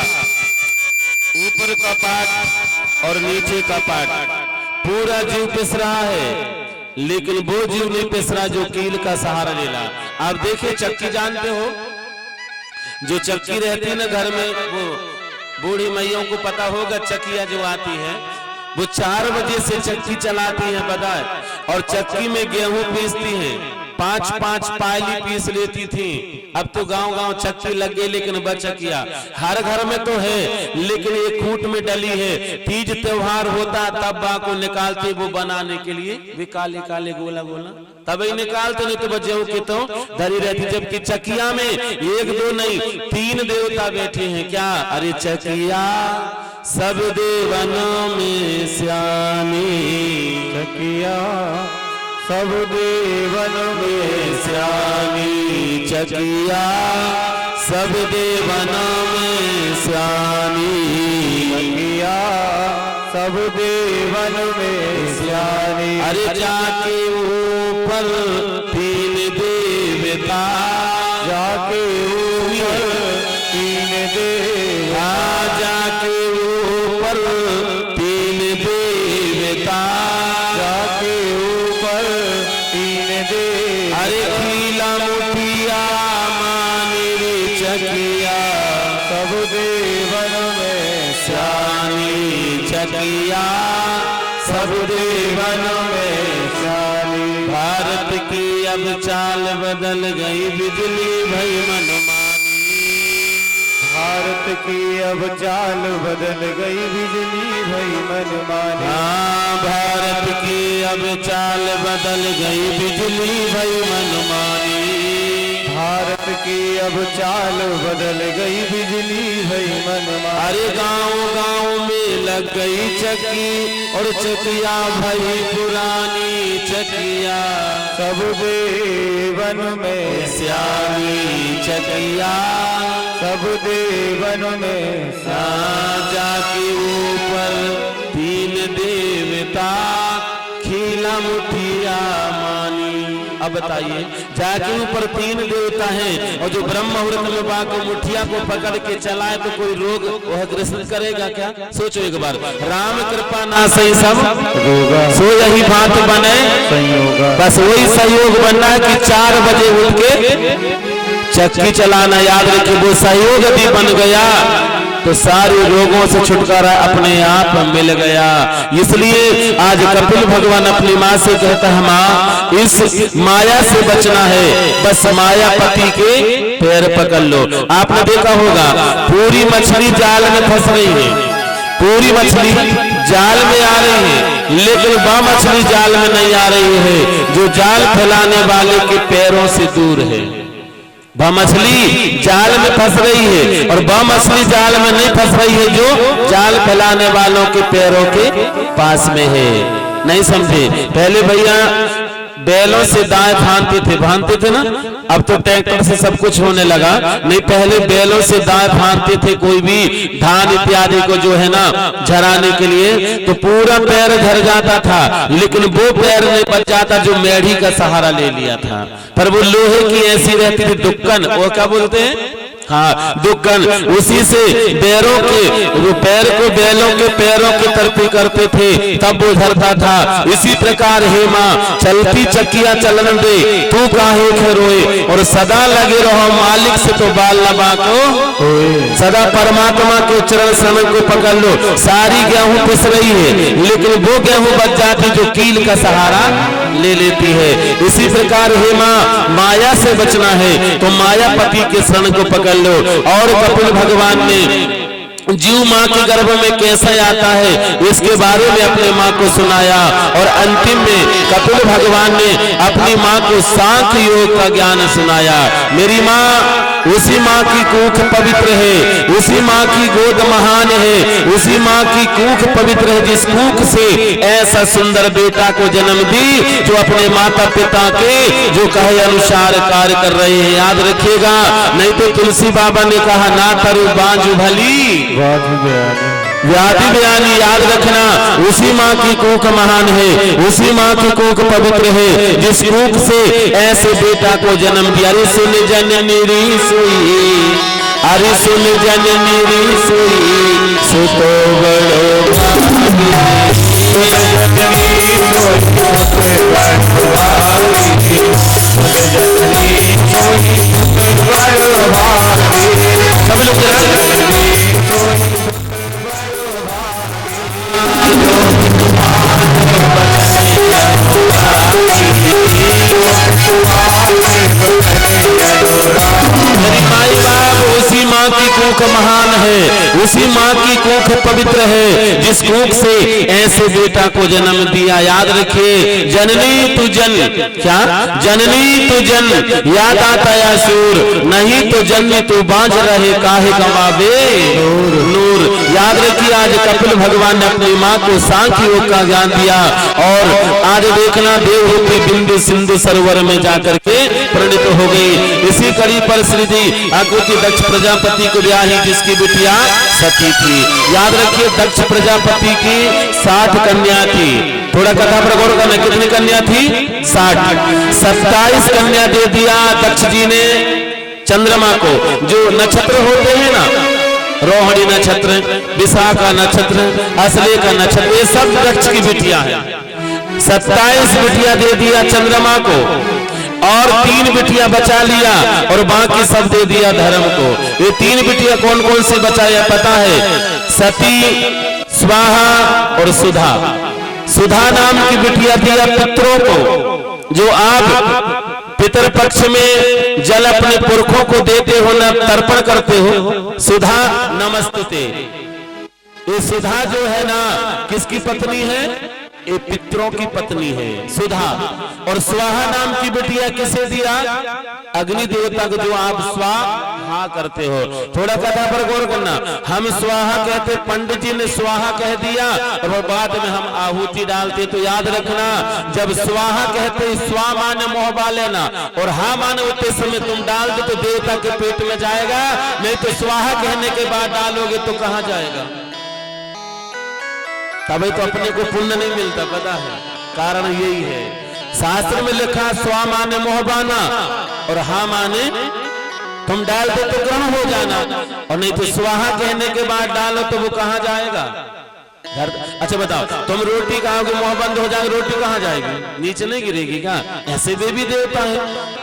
Speaker 1: ऊपर का पाट और नीचे का पाट, पूरा जीव पिस रहा है, लेकिन वो जीव नहीं पिस रहा जो कील का सहारा लेला। आप देखिए चक्की जानते हो, जो चक्की रहती है ना घर में, वो बूढ़ी मैयों को पता होगा, चक्कियां जो आती है वो 4 बजे से चक्की चलाती है पता है, और चक्की में गेहूं पीसती हैं, 5-5 पायली पीस लेती थी। अब तो गांव चक्की लग गई, लेकिन बचकिया हर घर में तो है, लेकिन ये खूंट में डली है। तीज त्योहार होता तब बा को निकालते वो बनाने के लिए, वे काले काले गोला गोला तभी निकालते, नहीं तो बच्चे के तो धरी रहती। जबकि चकिया में 1-2 नहीं 3 देवता बैठे हैं। क्या, अरे चकिया सब देवनों में श्यामी, चकिया सब देवन में श्यामी, चकिया सब देवन में श्यामी, चकिया सब देवन में श्यामी। अरे जाके ऊपर 3 देवता, जाके ऊपर 3 देवता, जाके ऊपर 3 देवता, जाके ऊपर 3 देवता। अरे खीला मुठिया मानी रे चकिया सब देवन में श्यामी, चकिया सब देवन में श्यामी। भारत की अब चाल बदल गई, बिजली भई मनमानी, भारत की अब चाल बदल गई, बिजली भई मनमानी। हाँ, भारत की अब चाल बदल गई, बिजली भई मनमानी, भारत की अब चाल बदल गई, बिजली भई मनमानी। अरे गांव में लग गई चक्की और चकिया भई पुरानी, चकिया सब देवन में श्यामी, चकिया सब देवन में श्यामी। जाके ऊपर 3 देवता, खीला मुठिया मानी। अब बताइए, जाके ऊपर 3 देवता हैं, और जो ब्रह्म मुहूर्त में बा को मुठिया को पकड़ के चलाए तो कोई रोग वह ग्रसित करेगा क्या? सोचो एक बार। राम कृपा ना सही सब सो यही बात बने संयोग, बस वही सहयोग बनना है कि 4 बजे उठ के चक्की चलाना। याद रखिए, वो सहयोग भी बन गया तो सारे रोगों से छुटकारा अपने आप मिल गया। इसलिए आज कपिल भगवान अपनी माँ से कहता है, माँ इस माया से बचना है, बस मायापति के पैर पकड़ लो। आपने देखा होगा पूरी मछली जाल में फंस रही है, पूरी मछली जाल में आ रही है, लेकिन वह मछली जाल में नहीं आ रही है जो जाल फैलाने वाले के पैरों से दूर है। वह मछली जाल में फंस रही है और वह मछली जाल में नहीं फंस रही है जो जाल फैलाने वालों के पैरों के पास में है। नहीं समझे? पहले भैया बैलों से दाएं भांते थे ना, अब तो ट्रैक्टर से सब कुछ होने लगा। नहीं, पहले बैलों से दाएं भांते थे कोई भी धान इत्यादि को जो है ना झराने के लिए, तो पूरा पैर झर जाता था, लेकिन वो पैर नहीं बच जाता जो मेढ़ी का सहारा ले लिया था। पर वो लोहे की ऐसी रहती थी दुक्कन, वो क्या बोलते हैं, हाँ दुक्कन, उसी से पैरों के वो पैर को बैलों के पैरों की तरफी करते थे, तब वो झरता था। इसी प्रकार हे माँ चलती चक्कियां चलन दे, तू काहे खे रोए, और सदा लगे रहो मालिक से तो बाल न बाको, सदा परमात्मा के चरण समय को पकड़ लो। सारी गेहूं पिस रही है, लेकिन वो गेहूं बच जाती जो कील का सहारा ले लेती है। इसी प्रकार हे माँ माया से बचना है तो मायापति के शरण को पकड़ लो। और कपिल भगवान ने जीव माँ के गर्भ में कैसे आता है इसके बारे में अपने माँ को सुनाया, और अंतिम में कपिल भगवान ने अपनी माँ को सांख्य योग का ज्ञान सुनाया। मेरी माँ उसी माँ की कूख पवित्र है, उसी माँ की गोद महान है, उसी माँ की कूख पवित्र है जिस कूख से ऐसा सुंदर बेटा को जन्म दी जो अपने माता पिता के जो कहे अनुसार कार्य कर रहे हैं। याद रखिएगा, नहीं तो तुलसी बाबा ने कहा ना तरु बांझु भली व्याधि बयानी। याद रखना, उसी माँ की कूख महान है, उसी माँ की कूख पवित्र है जिस कूख से ऐसे बेटा को जन्म दिया। अरे सुन जननी री सोई, अरे सुन जननी री सोई, सुतो बड़ो सब लोग मेरी माई बाप उसी माँ की कूख महान है, उसी माँ की कूख पवित्र है जिस कूख से ऐसे बेटा को जन्म दिया। याद रखिए, जननी तू जन, क्या जननी तू जन याद आता या सूर, नहीं तो जननी तू बांझ रहे काहे कमावे नूर। याद रखिए, आज कपिल भगवान ने अपनी माँ को सांख्य योग का ज्ञान दिया, और आज देखना देवहूति बिंदु सिंधु सरोवर में जाकर के परिणित हो गई। इसी कड़ी पर श्री जी आकृति दक्ष प्रजापति को ब्याही जिसकी बिटिया सती थी। याद रखिए, दक्ष प्रजापति की 60 कन्या थी। थोड़ा कथा पर गौर करना, कितनी कन्या थी? 60। 27 कन्या दे दिया दक्ष जी ने चंद्रमा को। जो नक्षत्र होते हैं ना, रोहिणी नक्षत्र, विशाखा नक्षत्र, असले का नक्षत्र, ये सब दक्ष की बिटिया है। 27 बिटिया दे दिया चंद्रमा को, और 3 बिटिया बचा लिया, और बाकी सब दे दिया धर्म को। ये 3 बिटिया कौन कौन सी बचाया पता है? सती, स्वाहा और सुधा। सुधा नाम की बिटिया दिया पितरों को। जो आप पितर पक्ष में जल अपने पुरखों को देते हो ना, तर्पण करते हो, सुधा नमस्तुते। ये सुधा जो है ना किसकी पत्नी है? ये पितरों की पत्नी है सुधा। और स्वाहा नाम की बिटिया किसे दिया? अग्नि देवता को, जो आप स्वाहा करते हो। थोड़ा कथा पर गौर करना, हम स्वाहा कहते, पंडित जी ने स्वाहा कह दिया और बाद में हम आहुति डालते। तो याद रखना, जब स्वाहा कहते स्वा माने मोहबा लेना, और हा माने उतने समय तुम डाल दो तो देवता के पेट में जाएगा, नहीं तो स्वाहा कहने के बाद डालोगे तो कहां जाएगा? तभी तो अपने को पुण्य नहीं मिलता, पता है कारण यही है। शास्त्र में लिखा स्वा माने मोहबाना, और हा माने तुम डाल दो तो ग्रहण हो जाना, और नहीं तो स्वाहा कहने के बाद डालो तो वो कहां जाएगा? अच्छा बताओ, तुम रोटी खाओगे मुंह बंद हो जाएगा, रोटी कहां जाएगी? नीचे नहीं गिरेगी क्या? ऐसे भी देवता है।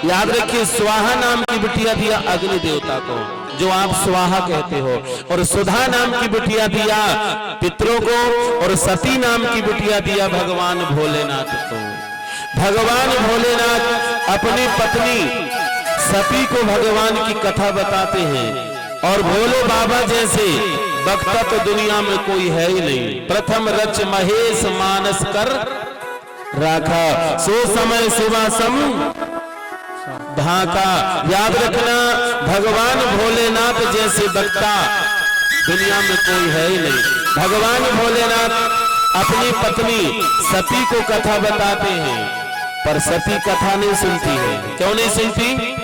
Speaker 1: याद रखिए, स्वाहा नाम की बिटिया दिया अग्नि देवता को। जो आप स्वाहा कहते हो, और सुधा नाम की बिटिया दिया पितरों को, और सती नाम की बिटिया दिया भगवान भोलेनाथ को। भगवान भोलेनाथ अपनी पत्नी सती को भगवान की कथा बताते हैं, और भोले बाबा जैसे वक्ता तो दुनिया में कोई है ही नहीं। प्रथम रच महेश मानस कर राखा, सो समय शिवा सम ढाका। याद रखना, भगवान भोलेनाथ जैसे वक्ता दुनिया में कोई है ही नहीं। भगवान भोलेनाथ अपनी पत्नी सती को कथा बताते हैं, पर सती कथा नहीं सुनती है। क्यों नहीं सुनती?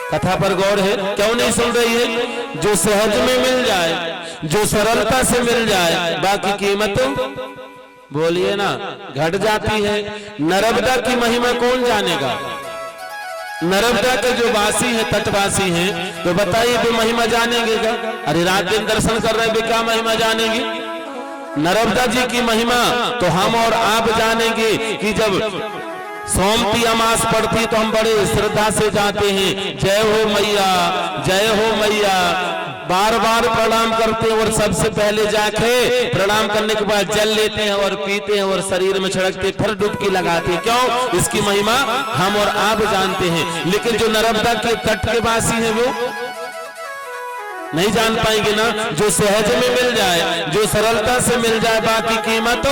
Speaker 1: कथा पर गौर है, क्यों नहीं सुन रही है? जो सहज में मिल जाए, जो सरलता से मिल जाए, बाकी कीमत बोलिए ना घट जाती है। नर्मदा की महिमा कौन जानेगा? नर्मदा के जो वासी हैं, तटवासी हैं, तो बताइए वो महिमा जानेंगे क्या? अरे रात दिन दर्शन कर रहे हैं, क्या महिमा जानेंगे? नर्मदा जी की महिमा तो हम और आप जानेंगे कि जब सोमती अमास पड़ती तो हम बड़े श्रद्धा से जाते हैं, जय हो मैया, जय हो मैया, बार बार प्रणाम करते हैं, और सबसे पहले जाके प्रणाम करने के बाद जल लेते हैं और पीते हैं और शरीर में छिड़कते, फिर डुबकी लगाते हैं। क्यों? इसकी महिमा हम और आप जानते हैं, लेकिन जो नर्मदा के तट के वासी हैं वो नहीं जान पाएंगे ना। जो सहज में मिल जाए, जो सरलता से मिल जाए, बाकी कीमत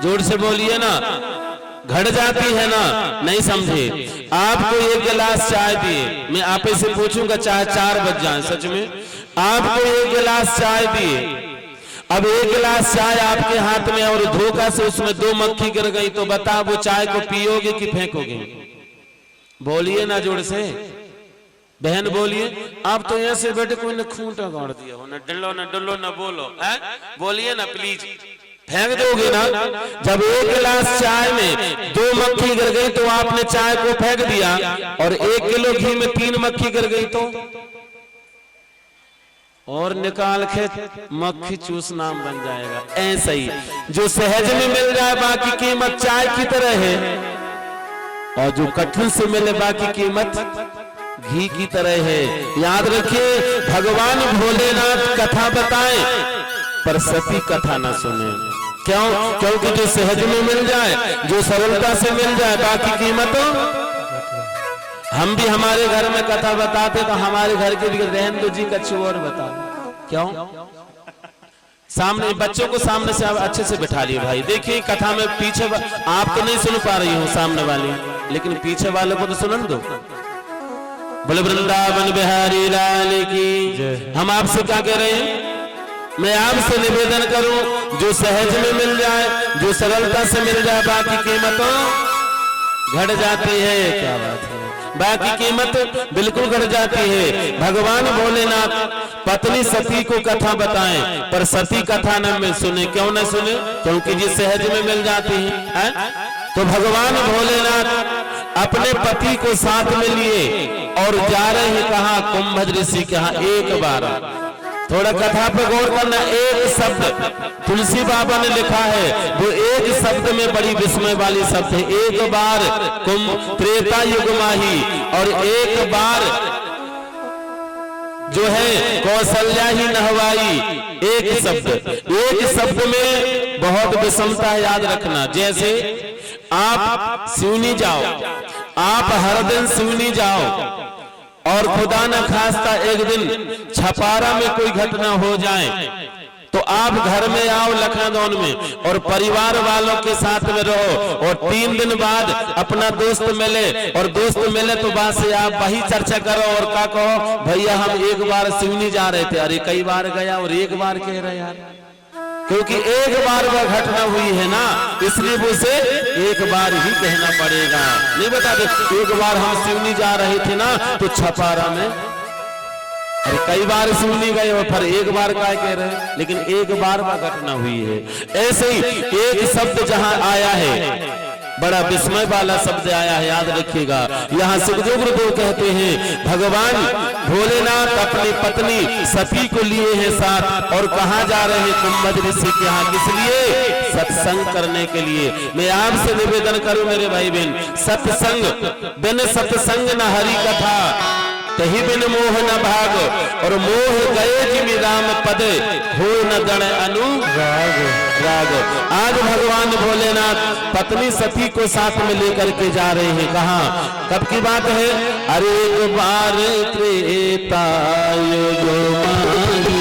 Speaker 1: जोर से बोलिए ना घट जाती है ना। नहीं समझे? आपको एक गिलास चाय दिए, मैं आप से पूछूंगा चाहे 4 बज जाए, सच में आपको एक गिलास चाय दिए, अब एक गिलास चाय आपके हाथ में और धोखा से उसमें 2 मक्खी गिर गई, तो बता वो चाय को पियोगे कि फेंकोगे? बोलिए ना जोर से बहन, बोलिए। आप तो ऐसे बैठे कोई ने खूंटा गाड़ दिया हो, न डलो न बोलो, बोलिए ना प्लीज, फेंक दोगे ना? जब एक गिलास चाय में 2 मक्खी गिर गई तो आपने चाय को फेंक दिया, और 1 किलो घी में 3 मक्खी गिर गई तो और निकाल के मक्खी चूस नाम बन जाएगा। ऐसा ही जो सहज में मिल जाए, बाकी कीमत चाय की तरह है, और जो कठिन से मिले, बाकी कीमत घी की तरह है। याद रखिए, भगवान भोलेनाथ कथा बताएं, पर सती कथा ना सुने। क्यों? क्योंकि जो सहज में मिल जाए, जो सरलता से मिल जाए, बाकी कीमत। हम भी हमारे घर में कथा बताते तो हमारे घर के भी रहन दो जी, कछु और बता। क्यों? सामने बच्चों को सामने से आप अच्छे से बिठा लिए भाई। देखिए कथा में पीछे आप तो नहीं सुन पा रही हूँ सामने वाली, लेकिन पीछे वालों को तो सुनन दो। बोले वृंदावन बिहारी लाल की। हम आपसे क्या कह रहे हैं? मैं आपसे निवेदन करूं, जो सहज में मिल जाए, जो सरलता से मिल जाए, बाकी कीमतों घट जाती है। क्या बात है, बाकी कीमत बिल्कुल घट जाती है। भगवान भोलेनाथ पत्नी सती को कथा बताएं, पर सती कथा न सुने। क्यों न सुने? क्योंकि जी सहज में मिल जाती है। तो भगवान भोलेनाथ अपने पति को साथ में लिए और जा रहे हैं कहा? कुंभ ऋषि के यहाँ। एक बार थोड़ा कथा पे गौर करना, एक शब्द तुलसी बाबा ने लिखा है, वो एक शब्द में बड़ी विस्मय वाली शब्द है। एक बार त्रेता युग माही, और एक बार जो है कौशल्या ही नहवाई। एक शब्द में बहुत विषमता है, याद रखना। जैसे आप सिवनी जाओ, आप हर दिन सिवनी जाओ, और खुदा न खास्ता एक दिन छपारा में कोई घटना हो जाए, तो आप घर में आओ लखनऊ में, और परिवार वालों के साथ में रहो, और 3 दिन बाद अपना दोस्त मिले, और दोस्त मिले तो बात से आप वही चर्चा करो, और क्या कहो? भैया हम एक बार सिवनी जा रहे थे। अरे कई बार गया और एक बार कह रहे यार, क्योंकि एक बार वह घटना हुई है ना, इसलिए उसे एक बार ही कहना पड़ेगा। नहीं बता दे, एक बार हम सिवनी जा रहे थे ना, तो छपारा में, अरे कई बार सिवनी गए और फिर एक बार क्या कह रहे, लेकिन एक बार वह घटना हुई है। ऐसे ही एक शब्द जहां आया है, बड़ा विस्मय वाला शब्द आया है, याद रखिएगा। यहाँ सुखदेव गुरुदेव कहते हैं, भगवान भोलेनाथ अपनी पत्नी सती को लिए हैं साथ, और कहाँ जा रहे हैं? कुंभ ऋषि के यहाँ। किस लिए? सत्संग करने के लिए। मैं आपसे निवेदन करूं मेरे भाई बहन, सत्संग बिन सत्संग न हरि कथा, तही बिन मोह न भाग, और मोह गए जिमि राम पद, हो न गण अनुराग राग। आज भगवान भोलेनाथ पत्नी सती को साथ में लेकर के जा रहे हैं। कहाँ, कब की बात है? अरे एक बार त्रेता युग माही,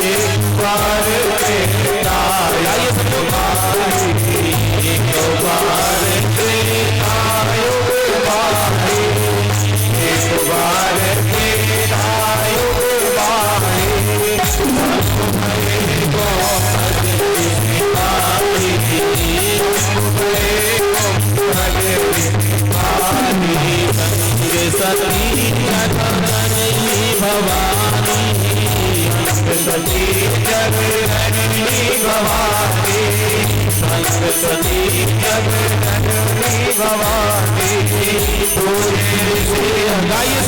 Speaker 1: एक बार त्रेता युग माही, एक बार त्रेता युग माही, एक बार त्रेता युग माही, सती जगरनी भवानी, सती जगरनी भवानी, सती जगरनी भवानी, गाइए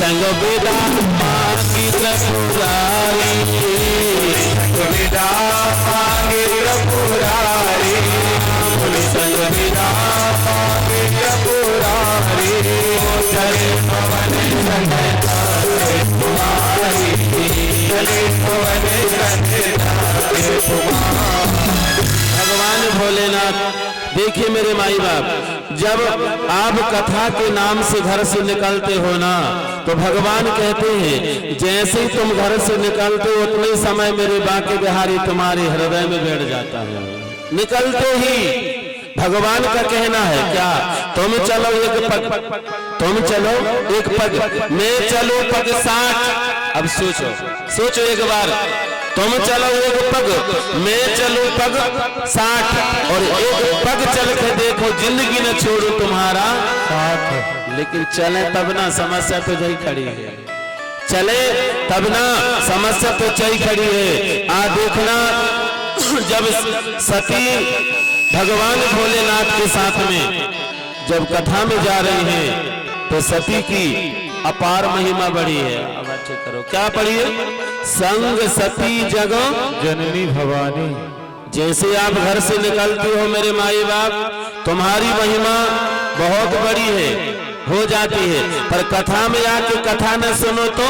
Speaker 1: संग बेदा मांगी त्रिपुरारी, बेदा मांगी त्रिपुरारी, संग बेदा मांगी त्रिपुरारी, चले पवन संगतारे तुम्हारी, चले पवन संगतारे तुम्हारी। भगवान भोलेनाथ देखिए मेरे माई बाप, जब आप कथा के नाम से घर से निकलते हो ना, तो भगवान कहते हैं जैसे ही तुम घर से निकलते हो उतने समय मेरे बांके बिहारी तुम्हारे हृदय में बैठ जाता है। निकलते ही भगवान का कहना है क्या, तुम चलो एक पग, तुम चलो एक पग, मैं चलो पग 60। अब सोचो एक बार, तुम चलो एक पग, मैं चलूं पग 60, और एक पग चल के देखो जिंदगी न छोड़ू तुम्हारा साथ। लेकिन चले तब ना, समस्या तो जही खड़ी है, चले तब ना, समस्या तो जही खड़ी है। आ देखना, जब सती भगवान भोलेनाथ के साथ में जब कथा में जा रही हैं, तो सती की अपार महिमा बढ़ी है। अब अच्छे करो, क्या पढ़ी है? संग सती जगो जननी भवानी। जैसे आप घर से निकलते हो मेरे माई बाप, तुम्हारी महिमा बहुत बड़ी है, हो जाती है, पर कथा में आके कथा न सुनो तो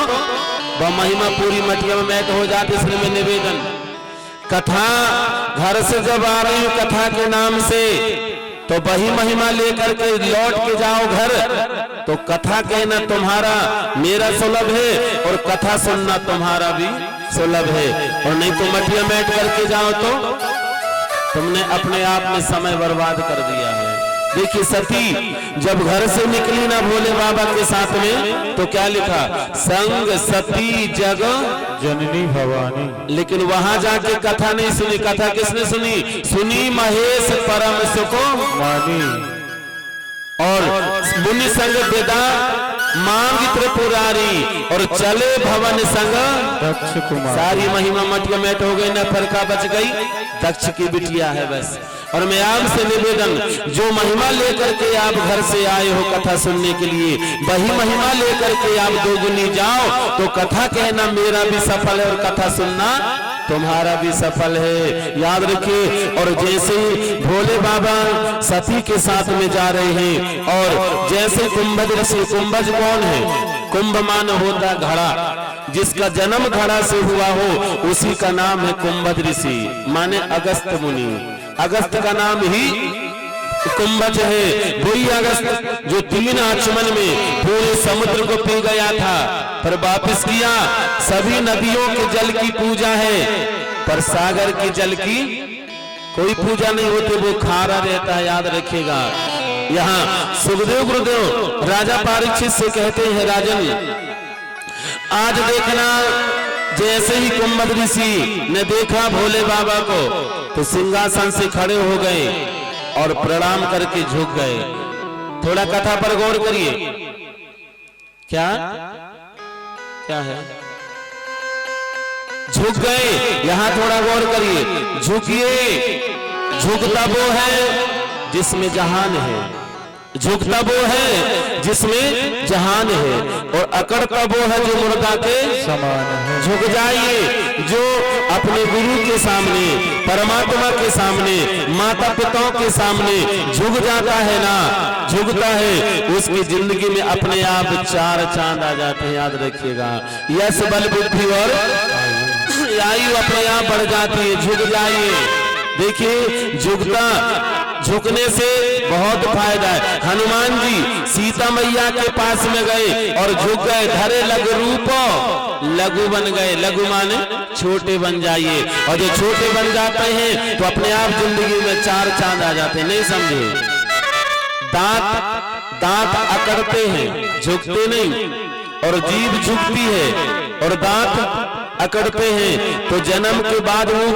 Speaker 1: वह महिमा पूरी मटिया में मैट हो जाती। इसलिए मैं निवेदन, कथा घर से जब आ रही हूँ कथा के नाम से, तो वही महिमा लेकर के लौट के जाओ घर, तो कथा कहना तुम्हारा मेरा सुलभ है, और कथा सुनना तुम्हारा भी सुलभ है। और नहीं तो मटिया बैठ करके जाओ तो तुमने अपने आप में समय बर्बाद कर दिया है। देखिए सती जब घर से निकली ना भोले बाबा के साथ में, तो क्या लिखा? संग सती जग जननी भवानी। लेकिन वहां जाके कथा नहीं सुनी। कथा किसने सुनी? सुनी महेश परम सुको मानी, और मुनि संग वेदा मांग त्रिपुरारी, और चले भवन संग दक्ष कुमार। सारी महिमा मटिया मेट हो गई, न फरका बच गई, दक्ष की बिटिया है बस। और मैं आपसे निवेदन, जो महिमा लेकर के आप घर से आए हो कथा सुनने के लिए, वही महिमा लेकर के आप दोगुनी जाओ, तो कथा कहना मेरा भी सफल है, और कथा सुनना तुम्हारा भी सफल है, याद रखिए। और जैसे ही भोले बाबा सती के साथ में जा रहे हैं, और जैसे कुंभज ऋषि, कुंभज कौन है? कुंभ मान होता घड़ा, जिसका जन्म घड़ा से हुआ हो उसी का नाम है कुंभज ऋषि, माने अगस्त मुनि। अगस्त का नाम ही कुंभज है वही अगस्त जो 3 आचमन में पूरे समुद्र को पी गया था, पर वापस किया। सभी नदियों के जल की पूजा है, पर सागर के जल की कोई पूजा नहीं होती, वो खारा रहता है, याद रखिएगा। यहाँ सुखदेव गुरुदेव राजा परीक्षित से कहते हैं, राजन आज देखना, जैसे ही कुंभज ऋषि ने देखा भोले बाबा को तो सिंहासन से खड़े हो गए और प्रणाम करके झुक गए। थोड़ा कथा पर गौर करिए। क्या क्या है? झुक गए, यहां थोड़ा गौर करिए। झुकिए, झुकता वो है जिसमें जहान है, झुकता वो है जिसमें जहान है, और अकड़ता वो है जो मुर्दा के समान है। झुक जाइए, जो अपने गुरु के सामने, परमात्मा के सामने, माता पिताओं के सामने झुक जाता है ना, झुकता है, उसकी जिंदगी में अपने आप 4 चांद आ जाते हैं, याद रखिएगा। यश बल बुद्धि और आयु अपने आप बढ़ जाती है। झुक जाइए, देखिए झुकने से बहुत फायदा है। हनुमान जी सीता मैया के पास में गए और झुक गए, धरे लघु रूप लघु बन गए। लघु माने छोटे बन जाइए, और जो छोटे बन जाते हैं तो अपने आप जिंदगी में 4 चांद आ जाते हैं। नहीं समझे? दांत अकड़ते हैं, झुकते नहीं, और जीभ झुकती है और दांत अकड़ते हैं, तो जन्म के बाद वो